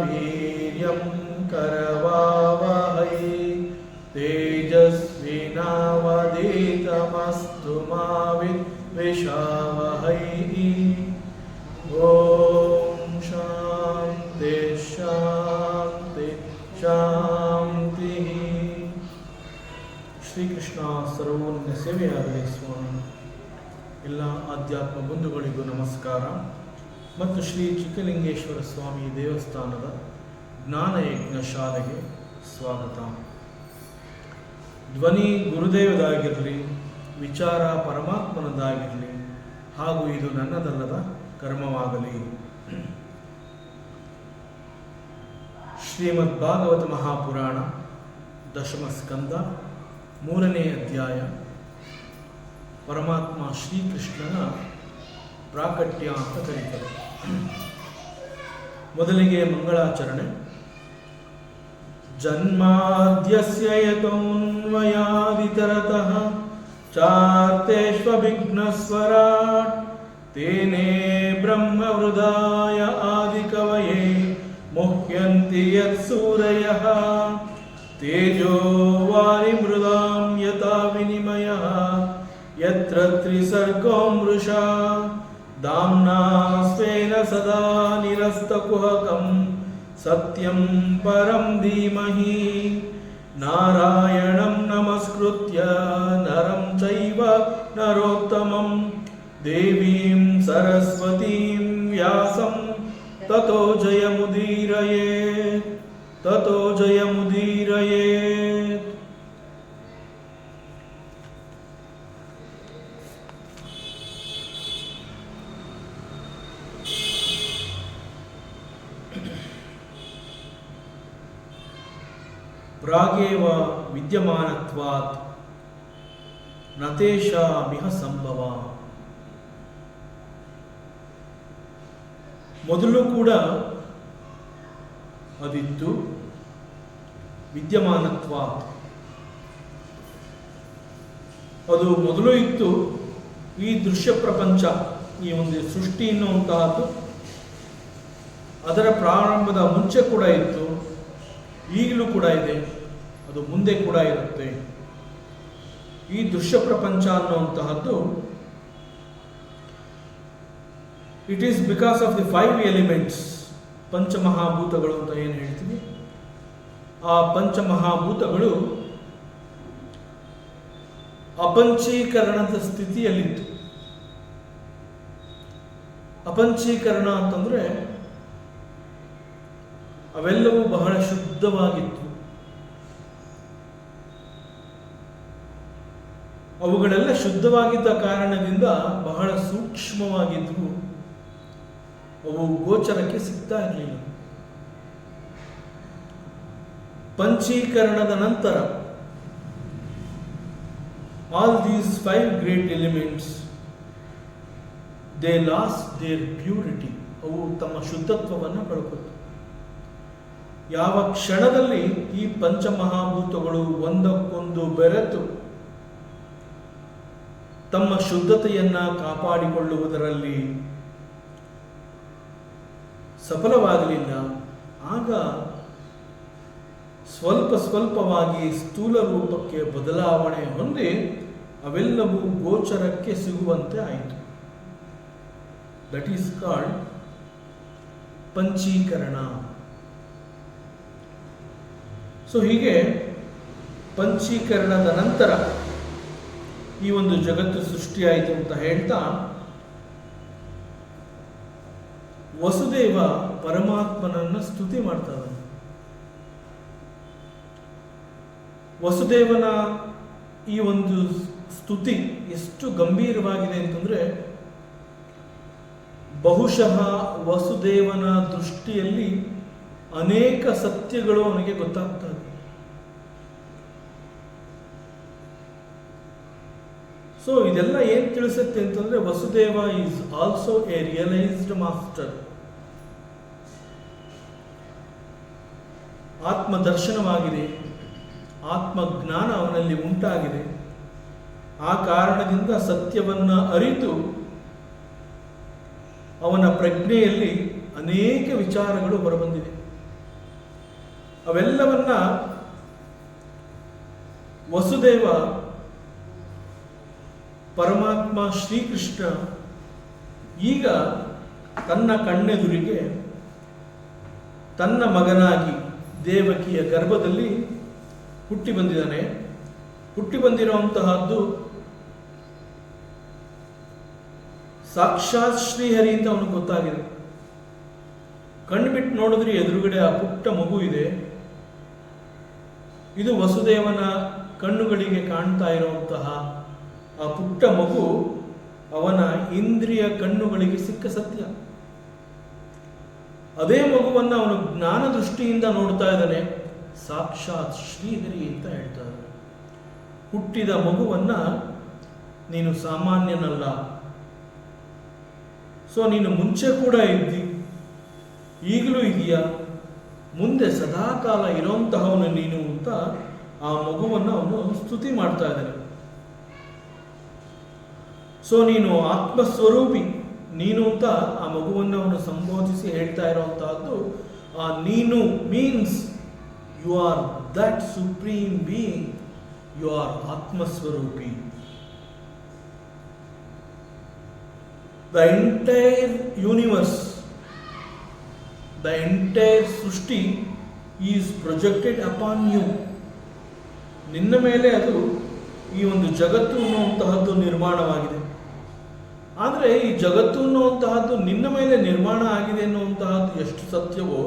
वीर्यं करवावहै तेजस्विनावधीतमस्तु मा विद्विषावहै। ओम शांति शांति शांति। ಶ್ರೀಕೃಷ್ಣ ಸರ್ವೋನ್ನತ ಸೇವೆಯಾಗಲಿ ಸ್ವಾಮಿ. ಎಲ್ಲ ಆಧ್ಯಾತ್ಮ ಬಂಧುಗಳಿಗೂ ನಮಸ್ಕಾರ ಮತ್ತು ಶ್ರೀ ಚಿಕ್ಕಲಿಂಗೇಶ್ವರ ಸ್ವಾಮಿ ದೇವಸ್ಥಾನದ ಜ್ಞಾನಯಜ್ಞ ಶಾಲೆಗೆ ಸ್ವಾಗತ. ಧ್ವನಿ ಗುರುದೇವದಾಗಿರಲಿ, ವಿಚಾರ ಪರಮಾತ್ಮನದಾಗಿರಲಿ, ಹಾಗೂ ಇದು ನನ್ನದಲ್ಲದ ಕರ್ಮವಾಗಲಿ. ಶ್ರೀಮದ್ ಭಾಗವತ ಮಹಾಪುರಾಣ ದಶಮ ಸ್ಕಂದ 3ನೇ ಅಧ್ಯಾಯ ಪರಮಾತ್ಮ ಶ್ರೀಕೃಷ್ಣನ ಪ್ರಾಕಟ್ಯ ಅಂತ ಕರೀತಾರೆ. ಮೊದಲಿಗೆ ಮಂಗಳಾಚರಣೆ. ಜನ್ಮಾದ್ಯಸ್ಯ ಯತೋನ್ವಯಾದಿತರತಃ ಚಾರ್ತೇಷ್ವವಿಘ್ನಸ್ವರಾಟ್ ತೇನೇ ಬ್ರಹ್ಮವೃದಾಯ ಆದಿಕವಯೇ ಮುಹ್ಯಂತಿ ಯತ್ಸೂರಯಃ ತೇಜೋ ವಾರಿಮೃದಾಂ ಯಥಾ ವಿನಿಮಯಃ ಯತ್ರ ತ್ರಿಸರ್ಗೋ ಮೃಷಾ ಧಾಮ್ನಾ ಸ್ವೇನ ಸದಾ ನಿರಸ್ತಕುಹಕಂ ಸತ್ಯಂ ಪರಂ ಧೀಮಹಿ ನಾರಾಯಣಂ ನಮಸ್ಕೃತ್ಯ ನರಂ ಚೈವ ನರೋತ್ತಮಂ ದೇವೀಂ ಸರಸ್ವತೀಂ ವ್ಯಾಸಂ ತತೋ ಜಯಮುದೀರಯೇತ್ ತತೋ ಜಯಮುದೀರಯೇತ್. ಪ್ರಾಗೇವ ವಿದ್ಯಮಾನತ್ವಾತ್ ನತೇಷಾಮಿಹ ಸಂಭವ. ಮೊದಲು ಕೂಡ ಅದಿತ್ತು. ವಿದ್ಯಮಾನತ್ವಾತ್ ಅದು ಮೊದಲು ಇತ್ತು. ಈ ದೃಶ್ಯ ಪ್ರಪಂಚ, ಈ ಒಂದು ಸೃಷ್ಟಿ ಎನ್ನುವಂತಹದ್ದು ಅದರ ಪ್ರಾರಂಭದ ಮುಂಚೆ ಕೂಡ ಇತ್ತು, ಈಗಲೂ ಕೂಡ ಇದೆ, ಅದು ಮುಂದೆ ಕೂಡ ಇರುತ್ತೆ. ಈ ದೃಶ್ಯ ಪ್ರಪಂಚ ಅನ್ನುವಂತಹದ್ದು it is because of the 5 elements, ಪಂಚಮಹಾಭೂತಗಳು ಅಂತ ಏನು ಹೇಳ್ತೀವಿ. ಆ ಪಂಚಮಹಾಭೂತಗಳು ಅಪಂಚೀಕರಣದ ಸ್ಥಿತಿಯಲ್ಲಿತ್ತು. ಅಪಂಚೀಕರಣ ಅಂತಂದ್ರೆ ಅವೆಲ್ಲವೂ ಬಹಳ ಶುದ್ಧವಾಗಿತ್ತು. ಅವುಗಳೆಲ್ಲ ಶುದ್ಧವಾಗಿದ್ದ ಕಾರಣದಿಂದ ಬಹಳ ಸೂಕ್ಷ್ಮವಾಗಿದ್ವು. ಅವು ಗೋಚರಕ್ಕೆ ಸಿಗ್ತಾ ಇರಲಿಲ್ಲ. ಪಂಚೀಕರಣದ ನಂತರ all these 5 great elements they lost their purity. ಅವು ತಮ್ಮ ಶುದ್ಧತ್ವವನ್ನು ಕಳ್ಕೊತು. ಯಾವ ಕ್ಷಣದಲ್ಲಿ ಈ ಪಂಚಮಹಾಭೂತಗಳು ಒಂದಕ್ಕೊಂದು ಬೆರೆತು ತಮ್ಮ ಶುದ್ಧತೆಯನ್ನ ಕಾಪಾಡಿಕೊಳ್ಳುವುದರಲ್ಲಿ ಸಫಲವಾಗಲಿಲ್ಲ, ಆಗ ಸ್ವಲ್ಪ ಸ್ವಲ್ಪವಾಗಿ ಸ್ಥೂಲ ರೂಪಕ್ಕೆ ಬದಲಾವಣೆ ಹೊಂದಿ ಅವೆಲ್ಲವೂ ಗೋಚರಕ್ಕೆ ಸಿಗುವಂತೆ ಆಯಿತು. ದಟ್ ಈಸ್ ಕಾಲ್ಡ್ ಪಂಚೀಕರಣ. ಸೊ ಹೀಗೆ ಪಂಚೀಕರಣದ ನಂತರ ಈ ಒಂದು ಜಗತ್ತು ಸೃಷ್ಟಿಯಾಯಿತು ಅಂತ ಹೇಳ್ತಾ ವಸುದೇವ ಪರಮಾತ್ಮನನ್ನ ಸ್ತುತಿ ಮಾಡ್ತಾರೆ. ವಸುದೇವನ ಈ ಒಂದು ಸ್ತುತಿ ಎಷ್ಟು ಗಂಭೀರವಾಗಿದೆ ಅಂತಂದ್ರೆ, ಬಹುಶಃ ವಸುದೇವನ ದೃಷ್ಟಿಯಲ್ಲಿ ಅನೇಕ ಸತ್ಯಗಳು ಅವನಿಗೆ ಗೊತ್ತಾಗ್ತದೆ. ಸೊ ಇದೆಲ್ಲ ಏನ್ ತಿಳಿಸುತ್ತೆ ಅಂತಂದ್ರೆ, Vasudeva is also a realised master. ಆತ್ಮದರ್ಶನವಾಗಿದೆ, ಆತ್ಮಜ್ಞಾನ ಅವನಲ್ಲಿ ಉಂಟಾಗಿದೆ. ಆ ಕಾರಣದಿಂದ ಸತ್ಯವನ್ನ ಅರಿತು ಅವನ ಪ್ರಜ್ಞೆಯಲ್ಲಿ ಅನೇಕ ವಿಚಾರಗಳು ಹೊರಬಂದಿವೆ. ಅವೆಲ್ಲವನ್ನ ವಸುದೇವ ಪರಮಾತ್ಮ ಶ್ರೀಕೃಷ್ಣ ಈಗ ತನ್ನ ಕಣ್ಣೆದುರಿಗೆ ತನ್ನ ಮಗನಾಗಿ ದೇವಕಿಯ ಗರ್ಭದಲ್ಲಿ ಹುಟ್ಟಿ ಬಂದಿದ್ದಾನೆ. ಹುಟ್ಟಿ ಬಂದಿರುವಂತಹದ್ದು ಸಾಕ್ಷಾತ್ ಶ್ರೀಹರಿ ಅಂತ ಅವನಿಗೆ ಗೊತ್ತಾಗಿದೆ. ಕಣ್ಣು ಬಿಟ್ಟು ನೋಡಿದ್ರೆ ಎದುರುಗಡೆ ಆ ಪುಟ್ಟ ಮಗು ಇದೆ. ಇದು ವಸುದೇವನ ಕಣ್ಣುಗಳಿಗೆ ಕಾಣ್ತಾ ಇರುವಂತಹ ಆ ಪುಟ್ಟ ಮಗು ಅವನ ಇಂದ್ರಿಯ ಕಣ್ಣುಗಳಿಗೆ ಸಿಕ್ಕ ಸತ್ಯ. ಅದೇ ಮಗುವನ್ನ ಅವನು ಜ್ಞಾನ ದೃಷ್ಟಿಯಿಂದ ನೋಡ್ತಾ ಇದ್ದಾನೆ. ಸಾಕ್ಷಾತ್ ಶ್ರೀಹರಿ ಅಂತ ಹೇಳ್ತಾ ಇದ್ದಾನೆ. ಹುಟ್ಟಿದ ಮಗುವನ್ನ ನೀನು ಸಾಮಾನ್ಯನಲ್ಲ, ಸೊ ನೀನು ಮುಂಚೆ ಕೂಡ ಇದ್ದಿ, ಈಗಲೂ ಇದೆಯಾ, ಮುಂದೆ ಸದಾಕಾಲ ಇರೋಂತಹವನು ನೀನು ಅಂತ ಆ ಮಗುವನ್ನು ಅವನು ಸ್ತುತಿ ಮಾಡ್ತಾ ಇದ್ದಾನೆ. ಸೊ ನೀನು ಆತ್ಮಸ್ವರೂಪಿ ನೀನು ಅಂತ ಆ ಮಗುವನ್ನು ಅವನು ಸಂಬೋಧಿಸಿ ಹೇಳ್ತಾ ಇರುವಂತಹದ್ದು. ಆ ನೀನು means you are that supreme being, you are ಆತ್ಮಸ್ವರೂಪಿ. The entire universe, the entire ಸೃಷ್ಟಿ ಈಸ್ ಪ್ರೊಜೆಕ್ಟೆಡ್ ಅಪಾನ್ ಯು. ನಿನ್ನ ಮೇಲೆ ಅದು ಈ ಒಂದು ಜಗತ್ತು ಅನ್ನುವಂತಹದ್ದು ನಿರ್ಮಾಣವಾಗಿದೆ. ಆದರೆ ಈ ಜಗತ್ತು ಅನ್ನುವಂತಹದ್ದು ನಿನ್ನ ಮೇಲೆ ನಿರ್ಮಾಣ ಆಗಿದೆ ಅನ್ನುವಂತಹದ್ದು ಎಷ್ಟು ಸತ್ಯವೋ,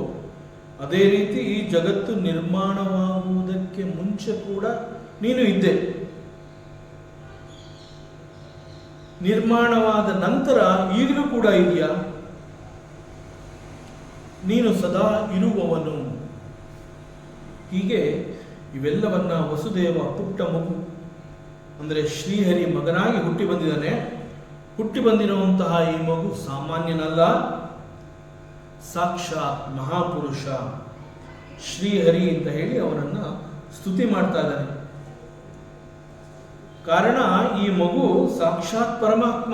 ಅದೇ ರೀತಿ ಈ ಜಗತ್ತು ನಿರ್ಮಾಣವಾಗುವುದಕ್ಕೆ ಮುಂಚೆ ಕೂಡ ನೀನು ಇದ್ದೆ. ನಿರ್ಮಾಣವಾದ ನಂತರ ಈಗಲೂ ಕೂಡ ಇದೆಯಾ, ನೀನು ಸದಾ ಇರುವವನು. ಹೀಗೆ ಇವೆಲ್ಲವನ್ನ ವಸುದೇವ ಪುಟ್ಟ ಮಗು ಅಂದರೆ ಶ್ರೀಹರಿ ಮಗನಾಗಿ ಹುಟ್ಟಿ ಬಂದಿದ್ದಾನೆ. ಹುಟ್ಟಿ ಬಂದಿರುವಂತಹ ಈ ಮಗು ಸಾಮಾನ್ಯನಲ್ಲ, ಸಾಕ್ಷಾತ್ ಮಹಾಪುರುಷ ಶ್ರೀಹರಿ ಅಂತ ಹೇಳಿ ಅವನನ್ನ ಸ್ತುತಿ ಮಾಡ್ತಾ ಇದ್ದಾನೆ. ಕಾರಣ ಈ ಮಗು ಸಾಕ್ಷಾತ್ ಪರಮಾತ್ಮ.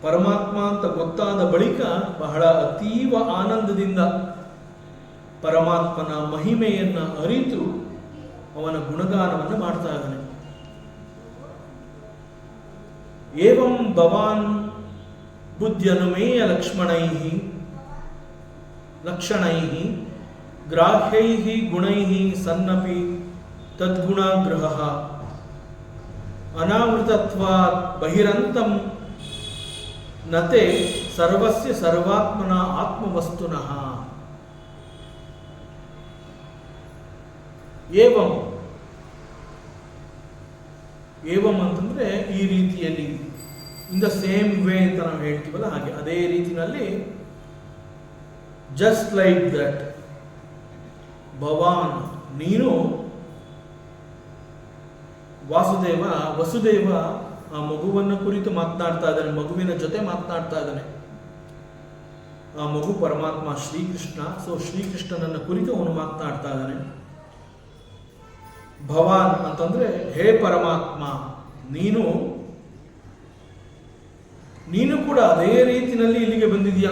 ಪರಮಾತ್ಮ ಅಂತ ಗೊತ್ತಾದ ಬಳಿಕ ಬಹಳ ಅತೀವ ಆನಂದದಿಂದ ಪರಮಾತ್ಮನ ಮಹಿಮೆಯನ್ನ ಅರಿತು ಅವನ ಗುಣಗಾನವನ್ನು ಮಾಡ್ತಾ ಇದ್ದಾನೆ. ಏವಂ ಭವಾನ್ ಬುದ್ಧ್ಯನುಮೇಯ ಲಕ್ಷಣೈಃ ಗ್ರಾಹ್ಯೈಃ ಗುಣೈಃ ಸನ್ನಪಿ ತದ್ಗುಣಗ್ರಹಃ ಅನಾವೃತತ್ವಾತ್ ಬಹಿರಂತಂ ನತೆ ಸರ್ವಸ್ಯ ಸರ್ವಾತ್ಮನ ಆತ್ಮವಸ್ತುನಃ. ಏವಂ ಏವಂ ಅಂತಂದ್ರೆ ಈ ರೀತಿಯಲ್ಲಿ, ಇನ್ ದ ಸೇಮ್ ವೇ ಅಂತ ನಾವು ಹೇಳ್ತೀವಲ್ಲ ಹಾಗೆ, ಅದೇ ರೀತಿಯಲ್ಲಿ ಜಸ್ಟ್ ಲೈಕ್ ದಟ್ ಭವಾನ್ ನೀನು ವಸುದೇವ ಆ ಮಗುವನ್ನು ಕುರಿತು ಮಾತನಾಡ್ತಾ ಇದ್ದಾನೆ, ಮಗುವಿನ ಜೊತೆ ಮಾತನಾಡ್ತಾ ಇದ್ದಾನೆ. ಆ ಮಗು ಪರಮಾತ್ಮ ಶ್ರೀಕೃಷ್ಣ. ಸೊ ಶ್ರೀಕೃಷ್ಣನನ್ನ ಕುರಿತು ಅವನು ಮಾತನಾಡ್ತಾ ಇದ್ದಾನೆ. ಭವಾನ್ ಅಂತಂದ್ರೆ ಹೇ ಪರಮಾತ್ಮ, ನೀನು ಕೂಡ ಅದೇ ರೀತಿಯಲ್ಲಿ ಇಲ್ಲಿಗೆ ಬಂದಿದ್ಯಾ,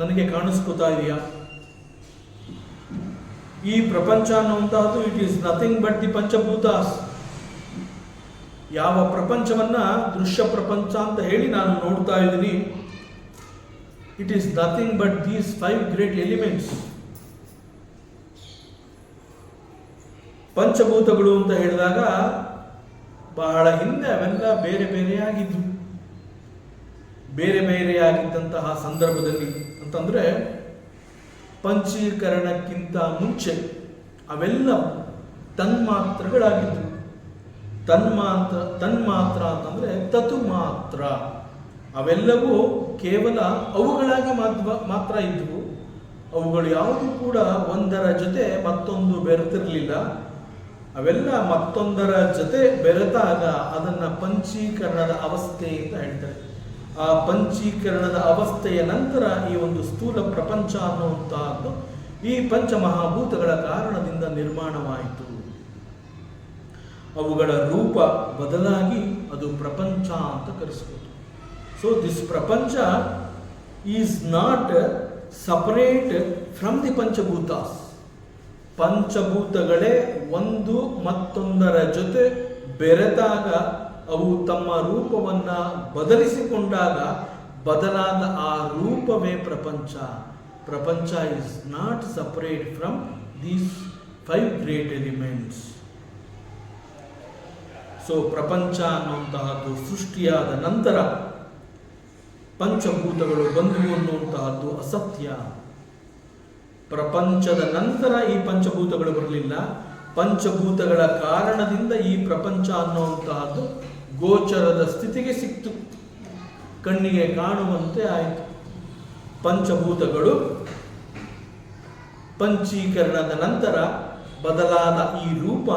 ನನಗೆ ಕಾಣಿಸ್ಕೊತಾ ಇದೆಯಾ. ಈ ಪ್ರಪಂಚ ಅನ್ನುವಂತಹದ್ದು it is nothing but the ಪಂಚಭೂತಾಸ್. ಯಾವ ಪ್ರಪಂಚವನ್ನ ದೃಶ್ಯ ಪ್ರಪಂಚ ಅಂತ ಹೇಳಿ ನಾನು ನೋಡ್ತಾ ಇದ್ದೀನಿ, it is nothing but these 5 great elements. ಪಂಚಭೂತಗಳು ಅಂತ ಹೇಳಿದಾಗ ಬಹಳ ಹಿಂದೆ ಅವೆಲ್ಲ ಬೇರೆ ಬೇರೆಯಾಗಿದ್ದು, ಬೇರೆ ಬೇರೆಯಾಗಿದ್ದಂತಹ ಸಂದರ್ಭದಲ್ಲಿ ಅಂತಂದ್ರೆ ಪಂಚೀಕರಣಕ್ಕಿಂತ ಮುಂಚೆ ಅವೆಲ್ಲ ತನ್ಮಾತ್ರಗಳಾಗಿದ್ದು. ತನ್ಮಾತ್ರ ಅಂತಂದ್ರೆ ತತು ಮಾತ್ರ. ಅವೆಲ್ಲವೂ ಕೇವಲ ಅವುಗಳಾಗಿ ಮಾತ್ರ ಇದ್ವು. ಅವುಗಳು ಯಾವುದು ಕೂಡ ಒಂದರ ಜೊತೆ ಮತ್ತೊಂದು ಬೆರೆತಿರಲಿಲ್ಲ. ಅವೆಲ್ಲ ಮತ್ತೊಂದರ ಜೊತೆ ಬೆರೆತಾಗ ಅದನ್ನ ಪಂಚೀಕರಣದ ಅವಸ್ಥೆ ಅಂತ ಹೇಳ್ತಾರೆ. ಆ ಪಂಚೀಕರಣದ ಅವಸ್ಥೆಯ ನಂತರ ಈ ಒಂದು ಸ್ಥೂಲ ಪ್ರಪಂಚ ಅನ್ನುವಂತಹದ್ದು ಈ ಪಂಚಮಹಾಭೂತಗಳ ಕಾರಣದಿಂದ ನಿರ್ಮಾಣವಾಯಿತು. ಅವುಗಳ ರೂಪ ಬದಲಾಗಿ ಅದು ಪ್ರಪಂಚ ಅಂತ ಕರೆಸ್ಬೋದು. ಸೊ ದಿಸ್ ಪ್ರಪಂಚ is not separate from the ಪಂಚಭೂತಾಸ್. ಪಂಚಭೂತಗಳೇ ಒಂದು ಮತ್ತೊಂದರ ಜೊತೆ ಬೆರೆತಾಗ ಅವು ತಮ್ಮ ರೂಪವನ್ನು ಬದಲಿಸಿಕೊಂಡಾಗ ಬದಲಾದ ಆ ರೂಪವೇ ಪ್ರಪಂಚ. ಪ್ರಪಂಚ is not separate from these 5 great elements. So ಪ್ರಪಂಚ ಅನ್ನುವಂತಹದ್ದು ಸೃಷ್ಟಿಯಾದ ನಂತರ ಪಂಚಭೂತಗಳು ಬಂದವು ಅನ್ನುವಂತಹದ್ದು ಅಸತ್ಯ. ಪ್ರಪಂಚದ ನಂತರ ಈ ಪಂಚಭೂತಗಳು ಬರಲಿಲ್ಲ. ಪಂಚಭೂತಗಳ ಕಾರಣದಿಂದ ಈ ಪ್ರಪಂಚ ಅನ್ನುವಂತಹದ್ದು ಗೋಚರದ ಸ್ಥಿತಿಗೆ ಸಿಕ್ತು, ಕಣ್ಣಿಗೆ ಕಾಣುವಂತೆ ಆಯಿತು. ಪಂಚಭೂತಗಳು ಪಂಚೀಕರಣದ ನಂತರ ಬದಲಾದ ಈ ರೂಪ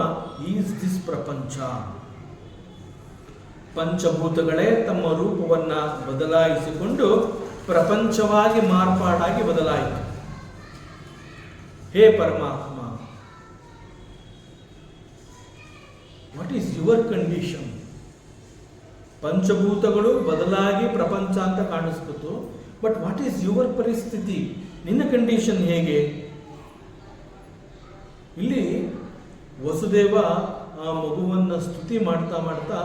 ಈಸ್ ದಿಸ್ ಪ್ರಪಂಚ. ಪಂಚಭೂತಗಳೇ ತಮ್ಮ ರೂಪವನ್ನು ಬದಲಾಯಿಸಿಕೊಂಡು ಪ್ರಪಂಚವಾಗಿ ಮಾರ್ಪಾಡಾಗಿ ಬದಲಾಯಿತು. ಹೇ ಪರಮಾತ್ಮ, ವಾಟ್ ಈಸ್ ಯುವರ್ ಕಂಡೀಷನ್? ಪಂಚಭೂತಗಳು ಬದಲಾಗಿ ಪ್ರಪಂಚ ಅಂತ ಕಾಣಿಸ್ಬಿಟ್ಟು, ಬಟ್ ವಾಟ್ ಈಸ್ ಯುವರ್ ಪರಿಸ್ಥಿತಿ? ನಿನ್ನ ಕಂಡೀಷನ್ ಹೇಗೆ? ಇಲ್ಲಿ ವಸುದೇವ ಆ ಮಗುವನ್ನು ಸ್ತುತಿ ಮಾಡ್ತಾ ಮಾಡ್ತಾ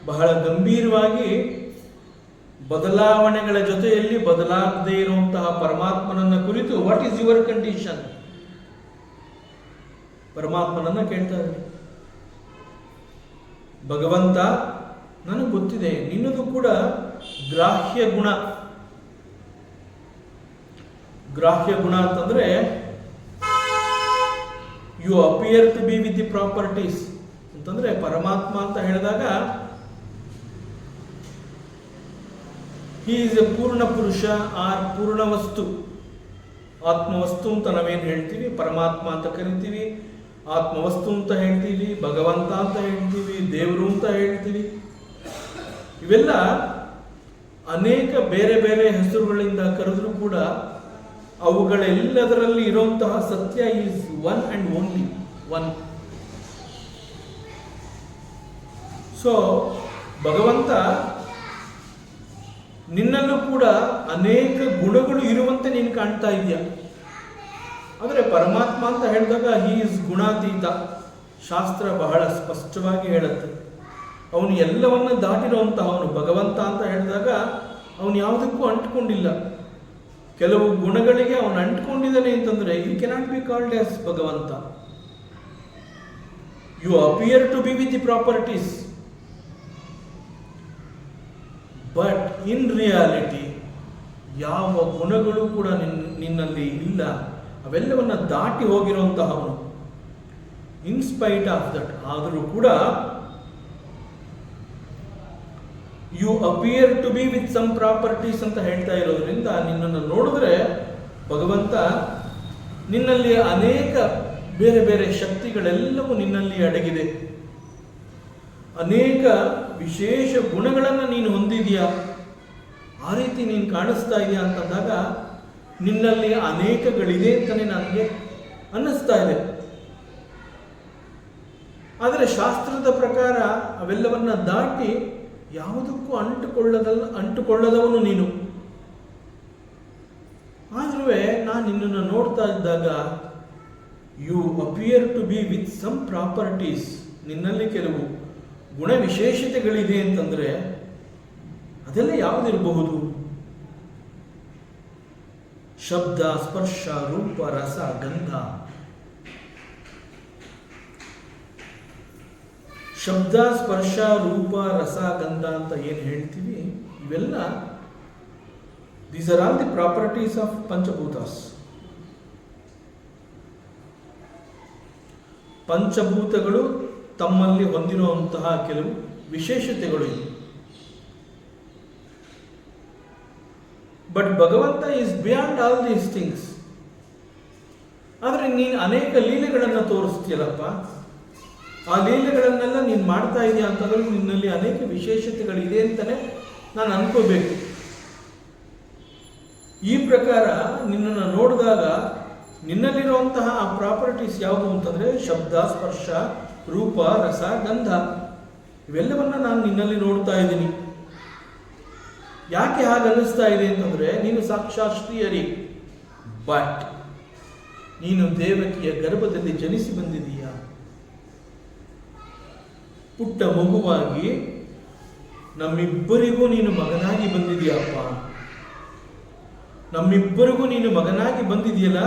ಬಹಳ ಗಂಭೀರವಾಗಿ ಬದಲಾವಣೆಗಳ ಜೊತೆಯಲ್ಲಿ ಬದಲಾಗದೇ ಇರುವಂತಹ ಪರಮಾತ್ಮನನ್ನ ಕುರಿತು ವಾಟ್ ಈಸ್ ಯುವರ್ ಕಂಡೀಷನ್ ಪರಮಾತ್ಮನನ್ನ ಕೇಳ್ತಾ ಇದ್ದಾರೆ. ಭಗವಂತ, ನನಗೆ ಗೊತ್ತಿದೆ ನಿನ್ನದು ಕೂಡ ಗ್ರಾಹ್ಯ ಗುಣ. ಗ್ರಾಹ್ಯ ಗುಣ ಅಂತಂದ್ರೆ you appear to be with the properties ಅಂತಂದ್ರೆ ಪರಮಾತ್ಮ ಅಂತ ಹೇಳಿದಾಗ ಹಿ ಈಸ್ ಎ ಪೂರ್ಣ ಪುರುಷ ಆರ್ ಪೂರ್ಣ ವಸ್ತು. ಆತ್ಮವಸ್ತು ಅಂತ ನಾವೇನು ಹೇಳ್ತೀವಿ, ಪರಮಾತ್ಮ ಅಂತ ಕರಿತೀವಿ, ಆತ್ಮವಸ್ತು ಅಂತ ಹೇಳ್ತೀವಿ, ಭಗವಂತ ಅಂತ ಹೇಳ್ತೀವಿ, ದೇವರು ಅಂತ ಹೇಳ್ತೀವಿ. ಇವೆಲ್ಲ ಅನೇಕ ಬೇರೆ ಬೇರೆ ಹೆಸರುಗಳಿಂದ ಕರೆದರೂ ಕೂಡ ಅವುಗಳೆಲ್ಲದರಲ್ಲಿ ಇರುವಂತಹ ಸತ್ಯ is one and only one. So ಭಗವಂತ ನಿನ್ನಲ್ಲೂ ಕೂಡ ಅನೇಕ ಗುಣಗಳು ಇರುವಂತೆ ನೀನು ಕಾಣ್ತಾ ಇದೆಯಾ. ಆದರೆ ಪರಮಾತ್ಮ ಅಂತ ಹೇಳಿದಾಗ ಹಿ ಇಸ್ ಗುಣಾತೀತ. ಶಾಸ್ತ್ರ ಬಹಳ ಸ್ಪಷ್ಟವಾಗಿ ಹೇಳುತ್ತೆ, ಅವನು ಎಲ್ಲವನ್ನ ದಾಟಿರುವಂತಹವನು. ಭಗವಂತ ಅಂತ ಹೇಳಿದಾಗ ಅವನು ಯಾವುದಕ್ಕೂ ಅಂಟ್ಕೊಂಡಿಲ್ಲ. ಕೆಲವು ಗುಣಗಳಿಗೆ ಅವನು ಅಂಟ್ಕೊಂಡಿದ್ದಾನೆ ಅಂತಂದ್ರೆ ಈ ಕೆನಾಟ್ ಬಿ ಕಾಲ್ಡ್ ಆಸ್ ಭಗವಂತ. You appear to be with the properties, but in reality ಯಾವ ಗುಣಗಳು ಕೂಡ ನಿನ್ನಲ್ಲಿ ಇಲ್ಲ. ಅವೆಲ್ಲವನ್ನ ದಾಟಿ ಹೋಗಿರುವಂತಹವನು. ಇನ್ ಸ್ಪೈಟ್ ಆಫ್ ದಟ್, ಆದರೂ ಕೂಡ you appear to be with some properties ಅಂತ ಹೇಳ್ತಾ ಇರೋದ್ರಿಂದ ನಿನ್ನನ್ನು ನೋಡಿದ್ರೆ ಭಗವಂತ ನಿನ್ನಲ್ಲಿ ಅನೇಕ ಬೇರೆ ಬೇರೆ ಶಕ್ತಿಗಳೆಲ್ಲವೂ ನಿನ್ನಲ್ಲಿ ಅಡಗಿದೆ. ಅನೇಕ ವಿಶೇಷ ಗುಣಗಳನ್ನು ನೀನು ಹೊಂದಿದೆಯಾ, ಆ ರೀತಿ ನೀನು ಕಾಣಿಸ್ತಾ ಇದೆಯಾ ಅಂತಂದಾಗ ನಿನ್ನಲ್ಲಿ ಅನೇಕಗಳಿದೆ ಅಂತಲೇ ನನಗೆ ಅನ್ನಿಸ್ತಾ ಇದೆ. ಆದರೆ ಶಾಸ್ತ್ರದ ಪ್ರಕಾರ ಅವೆಲ್ಲವನ್ನ ದಾಟಿ ಯಾವುದಕ್ಕೂ ಅಂಟುಕೊಳ್ಳದವನು ನೀನು. ಆದ್ರೂ ನಾನು ನಿನ್ನನ್ನು ನೋಡ್ತಾ ಇದ್ದಾಗ you appear to be with some properties, ನಿನ್ನಲ್ಲಿ ಕೆಲವು ಗುಣ ವಿಶೇಷತೆಗಳಿದೆ ಅಂತಂದ್ರೆ ಅದೆಲ್ಲ ಯಾವುದಿರಬಹುದು? ಶಬ್ದ, ಸ್ಪರ್ಶ, ರೂಪ, ರಸ, ಗಂಧ. ಶಬ್ದ, ಸ್ಪರ್ಶ, ರೂಪ, ರಸ, ಗಂಧ ಅಂತ ಏನು ಹೇಳ್ತೀವಿ, ಇವೆಲ್ಲ these are all the properties of ಪಂಚಭೂತಾಸ್. ಪಂಚಭೂತಗಳು ತಮ್ಮಲ್ಲಿ ಹೊಂದಿರುವಂತಹ ಕೆಲವು ವಿಶೇಷತೆಗಳು ಇವೆ. ಬಟ್ ಭಗವಂತ is beyond all these things. ಆದರೆ ನೀನು ಅನೇಕ ಲೀಲೆಗಳನ್ನು ತೋರಿಸ್ತೀಯಲ್ಲಪ್ಪ, ಆ ಲೀಲೆಗಳನ್ನೆಲ್ಲ ನೀನು ಮಾಡ್ತಾ ಇದೆಯಾ ಅಂತಂದ್ರೆ ನಿನ್ನಲ್ಲಿ ಅನೇಕ ವಿಶೇಷತೆಗಳಿದೆ ಅಂತಲೇ ನಾನು ಅನ್ಕೋಬೇಕು. ಈ ಪ್ರಕಾರ ನಿನ್ನನ್ನು ನೋಡಿದಾಗ ನಿನ್ನಲ್ಲಿರುವಂತಹ ಆ ಪ್ರಾಪರ್ಟೀಸ್ ಯಾವುದು ಅಂತಂದ್ರೆ ಶಬ್ದ, ಸ್ಪರ್ಶ, ರೂಪ, ರಸ, ಗಂಧ, ಇವೆಲ್ಲವನ್ನ ನಾನು ನಿನ್ನಲ್ಲಿ ನೋಡ್ತಾ ಇದ್ದೀನಿ. ಯಾಕೆ ಹಾಗೆ ಅನ್ನಿಸ್ತಾ ಇದೆ ಅಂತಂದ್ರೆ ನೀನು ಸಾಕ್ಷಾತ್ ಶ್ರೀಹರಿ, ಬಟ್ ನೀನು ದೇವಕಿಯ ಗರ್ಭದಲ್ಲಿ ಜನಿಸಿ ಬಂದಿದೀಯ. ಪುಟ್ಟ ಮಗುವಾಗಿ ನಮ್ಮಿಬ್ಬರಿಗೂ ನೀನು ಮಗನಾಗಿ ಬಂದಿದೀಯಪ್ಪ. ನಮ್ಮಿಬ್ಬರಿಗೂ ನೀನು ಮಗನಾಗಿ ಬಂದಿದೆಯಲ್ಲ.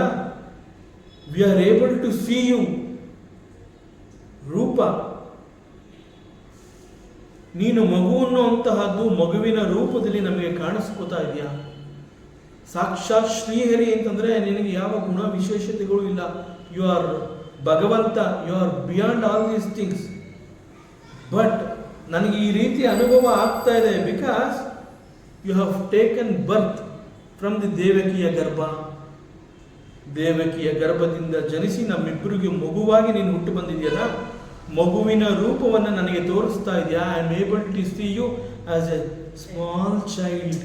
We are able to see you. ರೂಪ, ನೀನು ಮಗು ಅನ್ನುವಂತಹದ್ದು ಮಗುವಿನ ರೂಪದಲ್ಲಿ ನಮಗೆ ಕಾಣಿಸ್ಕೋತಾ ಇದೆಯಾ? ಸಾಕ್ಷಾತ್ ಶ್ರೀಹರಿ ಅಂತಂದ್ರೆ ನಿನಗೆ ಯಾವ ಗುಣ ವಿಶೇಷತೆಗಳು ಇಲ್ಲ. ಯು ಆರ್ ಭಗವಂತ, you are beyond all these things. But ನನಗೆ ಈ ರೀತಿ ಅನುಭವ ಆಗ್ತಾ ಇದೆ because you have taken birth from the ದೇವಕಿಯ ಗರ್ಭ. ದೇವಕಿಯ ಗರ್ಭದಿಂದ ಜನಿಸಿ ನಮ್ಮಿಬ್ಬರಿಗೆ ಮಗುವಾಗಿ ನೀನು ಹುಟ್ಟು ಬಂದಿದೆಯಲ್ಲ, ಮಗುವಿನ ರೂಪವನ್ನು ನನಗೆ ತೋರಿಸ್ತಾ ಇದೆಯಾ. I am able to see you as a small child.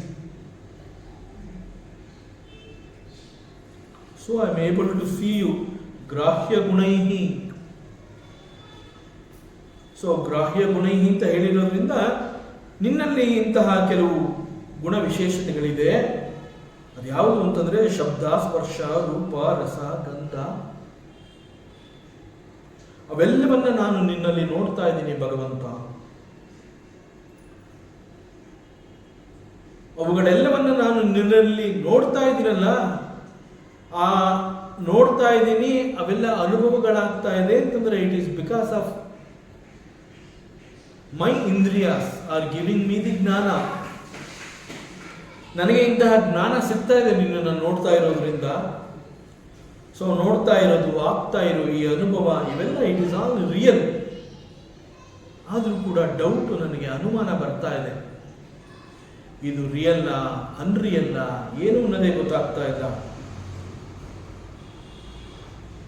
So I am able to see you ಗ್ರಾಹ್ಯ ಗುಣೈಹಿ. ಸೊ ಗ್ರಾಹ್ಯ ಗುಣೈಹಿ ಅಂತ ಹೇಳಿರೋದ್ರಿಂದ ನಿನ್ನಲ್ಲಿ ಇಂತಹ ಕೆಲವು ಗುಣ ವಿಶೇಷತೆಗಳಿದೆ. ಅದ್ಯಾವುದು ಅಂತಂದ್ರೆ ಶಬ್ದ, ಸ್ಪರ್ಶ, ರೂಪ, ರಸ, ಗಂಧ, ಅವೆಲ್ಲವನ್ನ ನಾನು ನಿನ್ನಲ್ಲಿ ನೋಡ್ತಾ ಇದ್ದೀನಿ ಭಗವಂತ. ಅವುಗಳೆಲ್ಲವನ್ನ ನಾನು ನಿನ್ನಲ್ಲಿ ನೋಡ್ತಾ ಇದ್ದೀನಲ್ಲ, ಆ ನೋಡ್ತಾ ಇದ್ದೀನಿ, ಅವೆಲ್ಲ ಅನುಭವಗಳಾಗ್ತಾ ಇದೆ ಅಂತಂದ್ರೆ it is because of my ಇಂದ್ರಿಯಾಸ್ ಆರ್ ಗಿವಿಂಗ್ ಮೀ ದಿ ಜ್ಞಾನ. ನನಗೆ ಇಂತಹ ಜ್ಞಾನ ಸಿಗ್ತಾ ಇದೆ ನಿನ್ನನ್ನು ನೋಡ್ತಾ ಇರೋದ್ರಿಂದ. ಸೊ ನೋಡ್ತಾ ಇರೋದು, ಆಗ್ತಾ ಇರೋ ಈ ಅನುಭವ, ಇವೆಲ್ಲ ಇಟ್ ಈಸ್ ಆಲ್ ರಿಯಲ್. ಆದರೂ ಕೂಡ ಡೌಟ್, ನನಗೆ ಅನುಮಾನ ಬರ್ತಾ ಇದೆ. ಇದು ರಿಯಲ್ಲ, ಅನ್ರಿಯಲ್ಲ, ಏನು ಅನ್ನೋದೇ ಗೊತ್ತಾಗ್ತಾ ಇಲ್ಲ.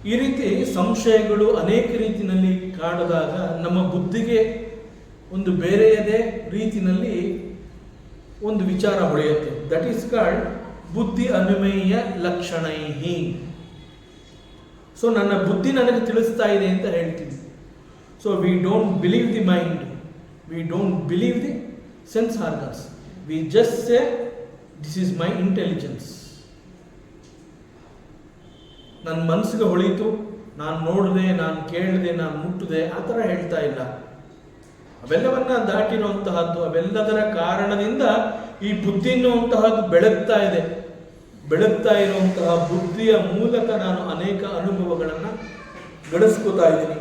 ಈ ರೀತಿ ಸಂಶಯಗಳು ಅನೇಕ ರೀತಿಯಲ್ಲಿ ಕಾಡಿದಾಗ ನಮ್ಮ ಬುದ್ಧಿಗೆ ಒಂದು ಬೇರೆಯದೇ ರೀತಿಯಲ್ಲಿ ಒಂದು ವಿಚಾರ ಹೊಳೆಯುತ್ತೆ. ದಟ್ ಈಸ್ ಕಾಲ್ಡ್ ಬುದ್ಧಿ ಅನುಮೇಯ ಲಕ್ಷಣೈಹಿ. ಸೊ ನನ್ನ ಬುದ್ಧಿ ನನಗೆ ತಿಳಿಸ್ತಾ ಇದೆ ಅಂತ ಹೇಳ್ತೀನಿ. So we don't believe the mind, we don't believe the sense organs, we just say this is my intelligence. ನನ್ನ ಮನಸ್ಸಿಗೆ ಹೊಳೀತು, ನಾನು ನೋಡಿದೆ, ನಾನು ಕೇಳಿದೆ, ನಾನು ಮುಟ್ಟಿದೆ, ಆ ಥರ ಹೇಳ್ತಾ ಇಲ್ಲ. ಅವೆಲ್ಲವನ್ನ ದಾಟಿರುವಂತಹದ್ದು, ಅವೆಲ್ಲದರ ಕಾರಣದಿಂದ ಈ ಬುದ್ಧಿ ಎನ್ನುವಂತಹದ್ದು ಬೆಳಗ್ತಾ ಇದೆ. ಬೆಳಗ್ತಾ ಇರುವಂತಹ ಬುದ್ಧಿಯ ಮೂಲಕ ನಾನು ಅನೇಕ ಅನುಭವಗಳನ್ನು ಗಳಿಸ್ಕೋತಾ ಇದ್ದೀನಿ.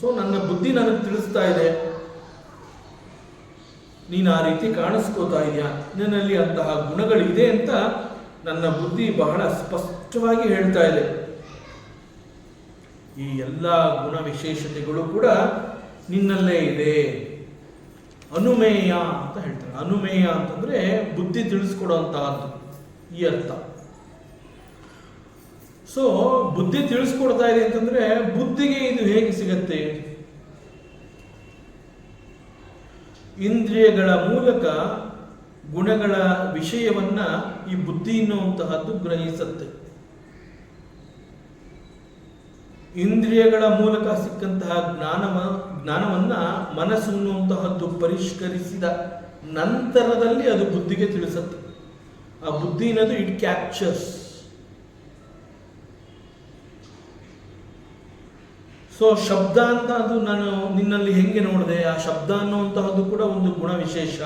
ಸೊ ನನ್ನ ಬುದ್ಧಿ ನನಗೆ ತಿಳಿಸ್ತಾ ಇದೆ, ನೀನು ಆ ರೀತಿ ಕಾಣಿಸ್ಕೋತಾ ಇದೆಯಾ, ನಿನ್ನಲ್ಲಿ ಅಂತಹ ಗುಣಗಳಿದೆ ಅಂತ ನನ್ನ ಬುದ್ಧಿ ಬಹಳ ಸ್ಪಷ್ಟವಾಗಿ ಹೇಳ್ತಾ ಇದೆ. ಈ ಎಲ್ಲ ಗುಣ ವಿಶೇಷತೆಗಳು ಕೂಡ ನಿನ್ನಲ್ಲೇ ಇದೆ. ಅನುಮೇಯ ಅಂತ ಹೇಳ್ತಾರೆ. ಅನುಮೇಯ ಅಂತಂದ್ರೆ ಬುದ್ಧಿ ತಿಳಿಸ್ಕೊಡುವಂತಹದ್ದು, ಈ ಅರ್ಥ. ಸೊ ಬುದ್ಧಿ ತಿಳಿಸ್ಕೊಡ್ತಾ ಇದೆ ಅಂತಂದ್ರೆ ಬುದ್ಧಿಗೆ ಇದು ಹೇಗೆ ಸಿಗತ್ತೆ? ಇಂದ್ರಿಯಗಳ ಮೂಲಕ ಗುಣಗಳ ವಿಷಯವನ್ನ ಈ ಬುದ್ಧಿ ಎನ್ನುವಂತಹದ್ದು ಗ್ರಹಿಸುತ್ತೆ. ಇಂದ್ರಿಯಗಳ ಮೂಲಕ ಸಿಕ್ಕಂತಹ ಜ್ಞಾನವನ್ನ ಮನಸ್ಸು ಅನ್ನುವಂತಹದ್ದು ಪರಿಷ್ಕರಿಸಿದ ನಂತರದಲ್ಲಿ ಅದು ಬುದ್ಧಿಗೆ ತಿಳಿಸುತ್ತೆ. ಆ ಬುದ್ಧಿ ಅನ್ನೋದು ಇಟ್ ಕ್ಯಾಪ್ಚರ್ಸ್. ಸೊ ಶಬ್ದ ಅಂತ ಅದು ನಾನು ನಿನ್ನಲ್ಲಿ ಹೆಂಗೆ ನೋಡಿದೆ, ಆ ಶಬ್ದ ಅನ್ನುವಂತಹದ್ದು ಕೂಡ ಒಂದು ಗುಣ ವಿಶೇಷ.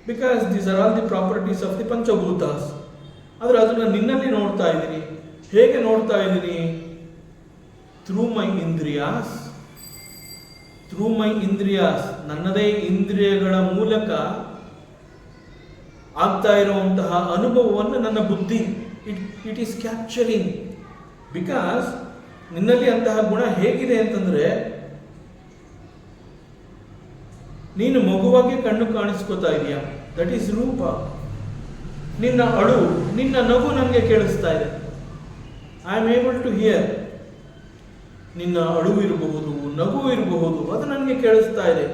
Because these are all the properties of the panchabhutas. ಆದರೆ ಅದನ್ನು ನಿನ್ನಲ್ಲಿ ನೋಡ್ತಾ ಇದ್ದೀನಿ. ಹೇಗೆ ನೋಡ್ತಾ ಇದ್ದೀನಿ? Through my ಇಂದ್ರಿಯಾಸ್. ಥ್ರೂ ಮೈ ಇಂದ್ರಿಯಾಸ್, ನನ್ನದೇ ಇಂದ್ರಿಯಗಳ ಮೂಲಕ ಆಗ್ತಾ ಇರುವಂತಹ ಅನುಭವವನ್ನು ನನ್ನ ಬುದ್ಧಿ ಇಟ್ ಈಸ್ ಕ್ಯಾಪ್ಚರಿಂಗ್. ಬಿಕಾಸ್ ನಿನ್ನಲ್ಲಿ ಅಂತಹ ಗುಣ ಹೇಗಿದೆ ಅಂತಂದ್ರೆ, ನೀನು ಮಗುವಾಗಿ ಕಣ್ಣು ಕಾಣಿಸ್ಕೋತಾ ಇದೆಯಾ, ದಟ್ ಈಸ್ ರೂಪ. ನಿನ್ನ ಅಳು, ನಿನ್ನ ನಗು ನನಗೆ ಕೇಳಿಸ್ತಾ ಇದೆ. I am able to hear. ನಿನ್ನ ಅಳು ಇರಬಹುದು, ನಗು ಇರಬಹುದು, ಅದು ನನಗೆ ಕೇಳಿಸ್ತಾ ಇದೆ.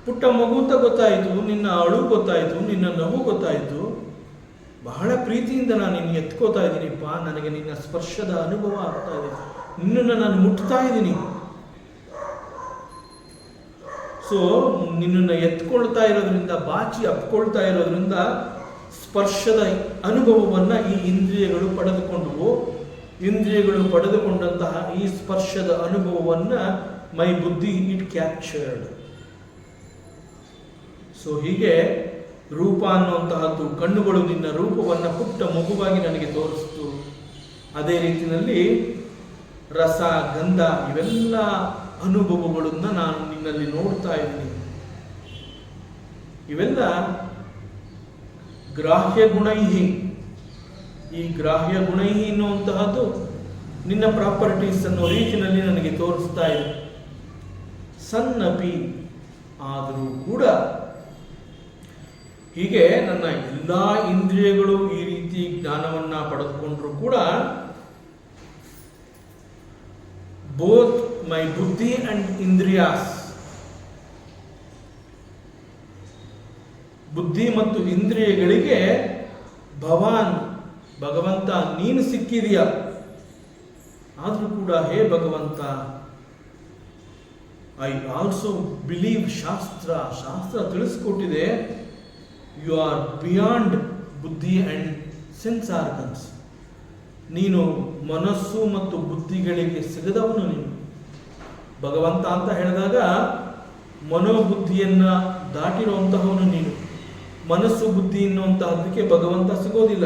ಪುಟ್ಟ ಮಗು ಅಂತ ಗೊತ್ತಾಯಿತು, ನಿನ್ನ ಅಳು ಗೊತ್ತಾಯಿತು, ನಿನ್ನ ನಗು ಗೊತ್ತಾಯಿತು. ಬಹಳ ಪ್ರೀತಿಯಿಂದ ನಾನು ನಿನ್ನ ಎತ್ಕೋತಾ ಇದ್ದೀನಿಪ್ಪ, ನನಗೆ ನಿನ್ನ ಸ್ಪರ್ಶದ ಅನುಭವ ಆಗ್ತಾ ಇದೆ, ನಿನ್ನನ್ನು ನಾನು ಮುಟ್ತಾ ಇದ್ದೀನಿ. ಸೊ ನಿನ್ನನ್ನು ಎತ್ಕೊಳ್ತಾ ಇರೋದ್ರಿಂದ, ಬಾಚಿ ಅಪ್ಕೊಳ್ತಾ ಇರೋದ್ರಿಂದ ಸ್ಪರ್ಶದ ಅನುಭವವನ್ನು ಈ ಇಂದ್ರಿಯಗಳು ಪಡೆದುಕೊಂಡವು. ಇಂದ್ರಿಯಗಳು ಪಡೆದುಕೊಂಡಂತಹ ಈ ಸ್ಪರ್ಶದ ಅನುಭವವನ್ನು ಮೈ ಬುದ್ಧಿ ಇಟ್ ಕ್ಯಾಪ್ಚರ್ಡ್. ಸೊ ಹೀಗೆ ರೂಪ ಅನ್ನುವಂತಹದ್ದು, ಕಣ್ಣುಗಳು ನಿನ್ನ ರೂಪವನ್ನು ಪುಟ್ಟ ಮಗುವಾಗಿ ನನಗೆ ತೋರಿಸ್ತು. ಅದೇ ರೀತಿಯಲ್ಲಿ ರಸ, ಗಂಧ ಇವೆಲ್ಲ ಅನುಭವಗಳನ್ನು ನಾನು ನಿನ್ನಲ್ಲಿ ನೋಡ್ತಾ ಇದ್ದೀನಿ. ಇವೆಲ್ಲ ಗ್ರಾಹ್ಯ ಗುಣೈಹಿ. ಈ ಗ್ರಾಹ್ಯ ಗುಣೈಹಿ ಎನ್ನುವಂತಹದ್ದು ನಿನ್ನ ಪ್ರಾಪರ್ಟೀಸ್ ಅನ್ನೋ ರೀತಿಯಲ್ಲಿ ನನಗೆ ತೋರಿಸ್ತಾ ಇದೆ. ಸನ್ನಪಿ, ಆದರೂ ಕೂಡ ಹೀಗೆ ನನ್ನ ಎಲ್ಲ ಇಂದ್ರಿಯಗಳು ಈ ರೀತಿ ಜ್ಞಾನವನ್ನ ಪಡೆದುಕೊಂಡ್ರು ಕೂಡ ಬೋತ್ ಮೈ ಬುದ್ಧಿ ಅಂಡ್ ಇಂದ್ರಿಯಾಸ್, ಬುದ್ಧಿ ಮತ್ತು ಇಂದ್ರಿಯಗಳಿಗೆ ಭವಾನ್ ಭಗವಂತ ನೀನು ಸಿಕ್ಕಿದೀಯ. ಆದರೂ ಕೂಡ ಹೇ ಭಗವಂತ, ಐ ಆಲ್ಸೋ ಬಿಲೀವ್ ಶಾಸ್ತ್ರ ತಿಳಿಸ್ಕೊಟ್ಟಿದೆ, ಯು ಆರ್ ಬಿಯಾಂಡ್ ಬುದ್ಧಿ ಅಂಡ್ ಸೆನ್ಸ್ ಆರ್ಗನ್ಸ್. ನೀನು ಮನಸ್ಸು ಮತ್ತು ಬುದ್ಧಿಗಳಿಗೆ ಸಿಗದವನು ನೀನು ಭಗವಂತ ಅಂತ ಹೇಳಿದಾಗ ಮನೋಬುದ್ಧಿಯನ್ನ ದಾಟಿರುವಂತಹವನು ನೀನು. ಮನಸ್ಸು ಬುದ್ಧಿ ಎನ್ನುವಂತಹದಕ್ಕೆ ಭಗವಂತ ಸಿಗೋದಿಲ್ಲ.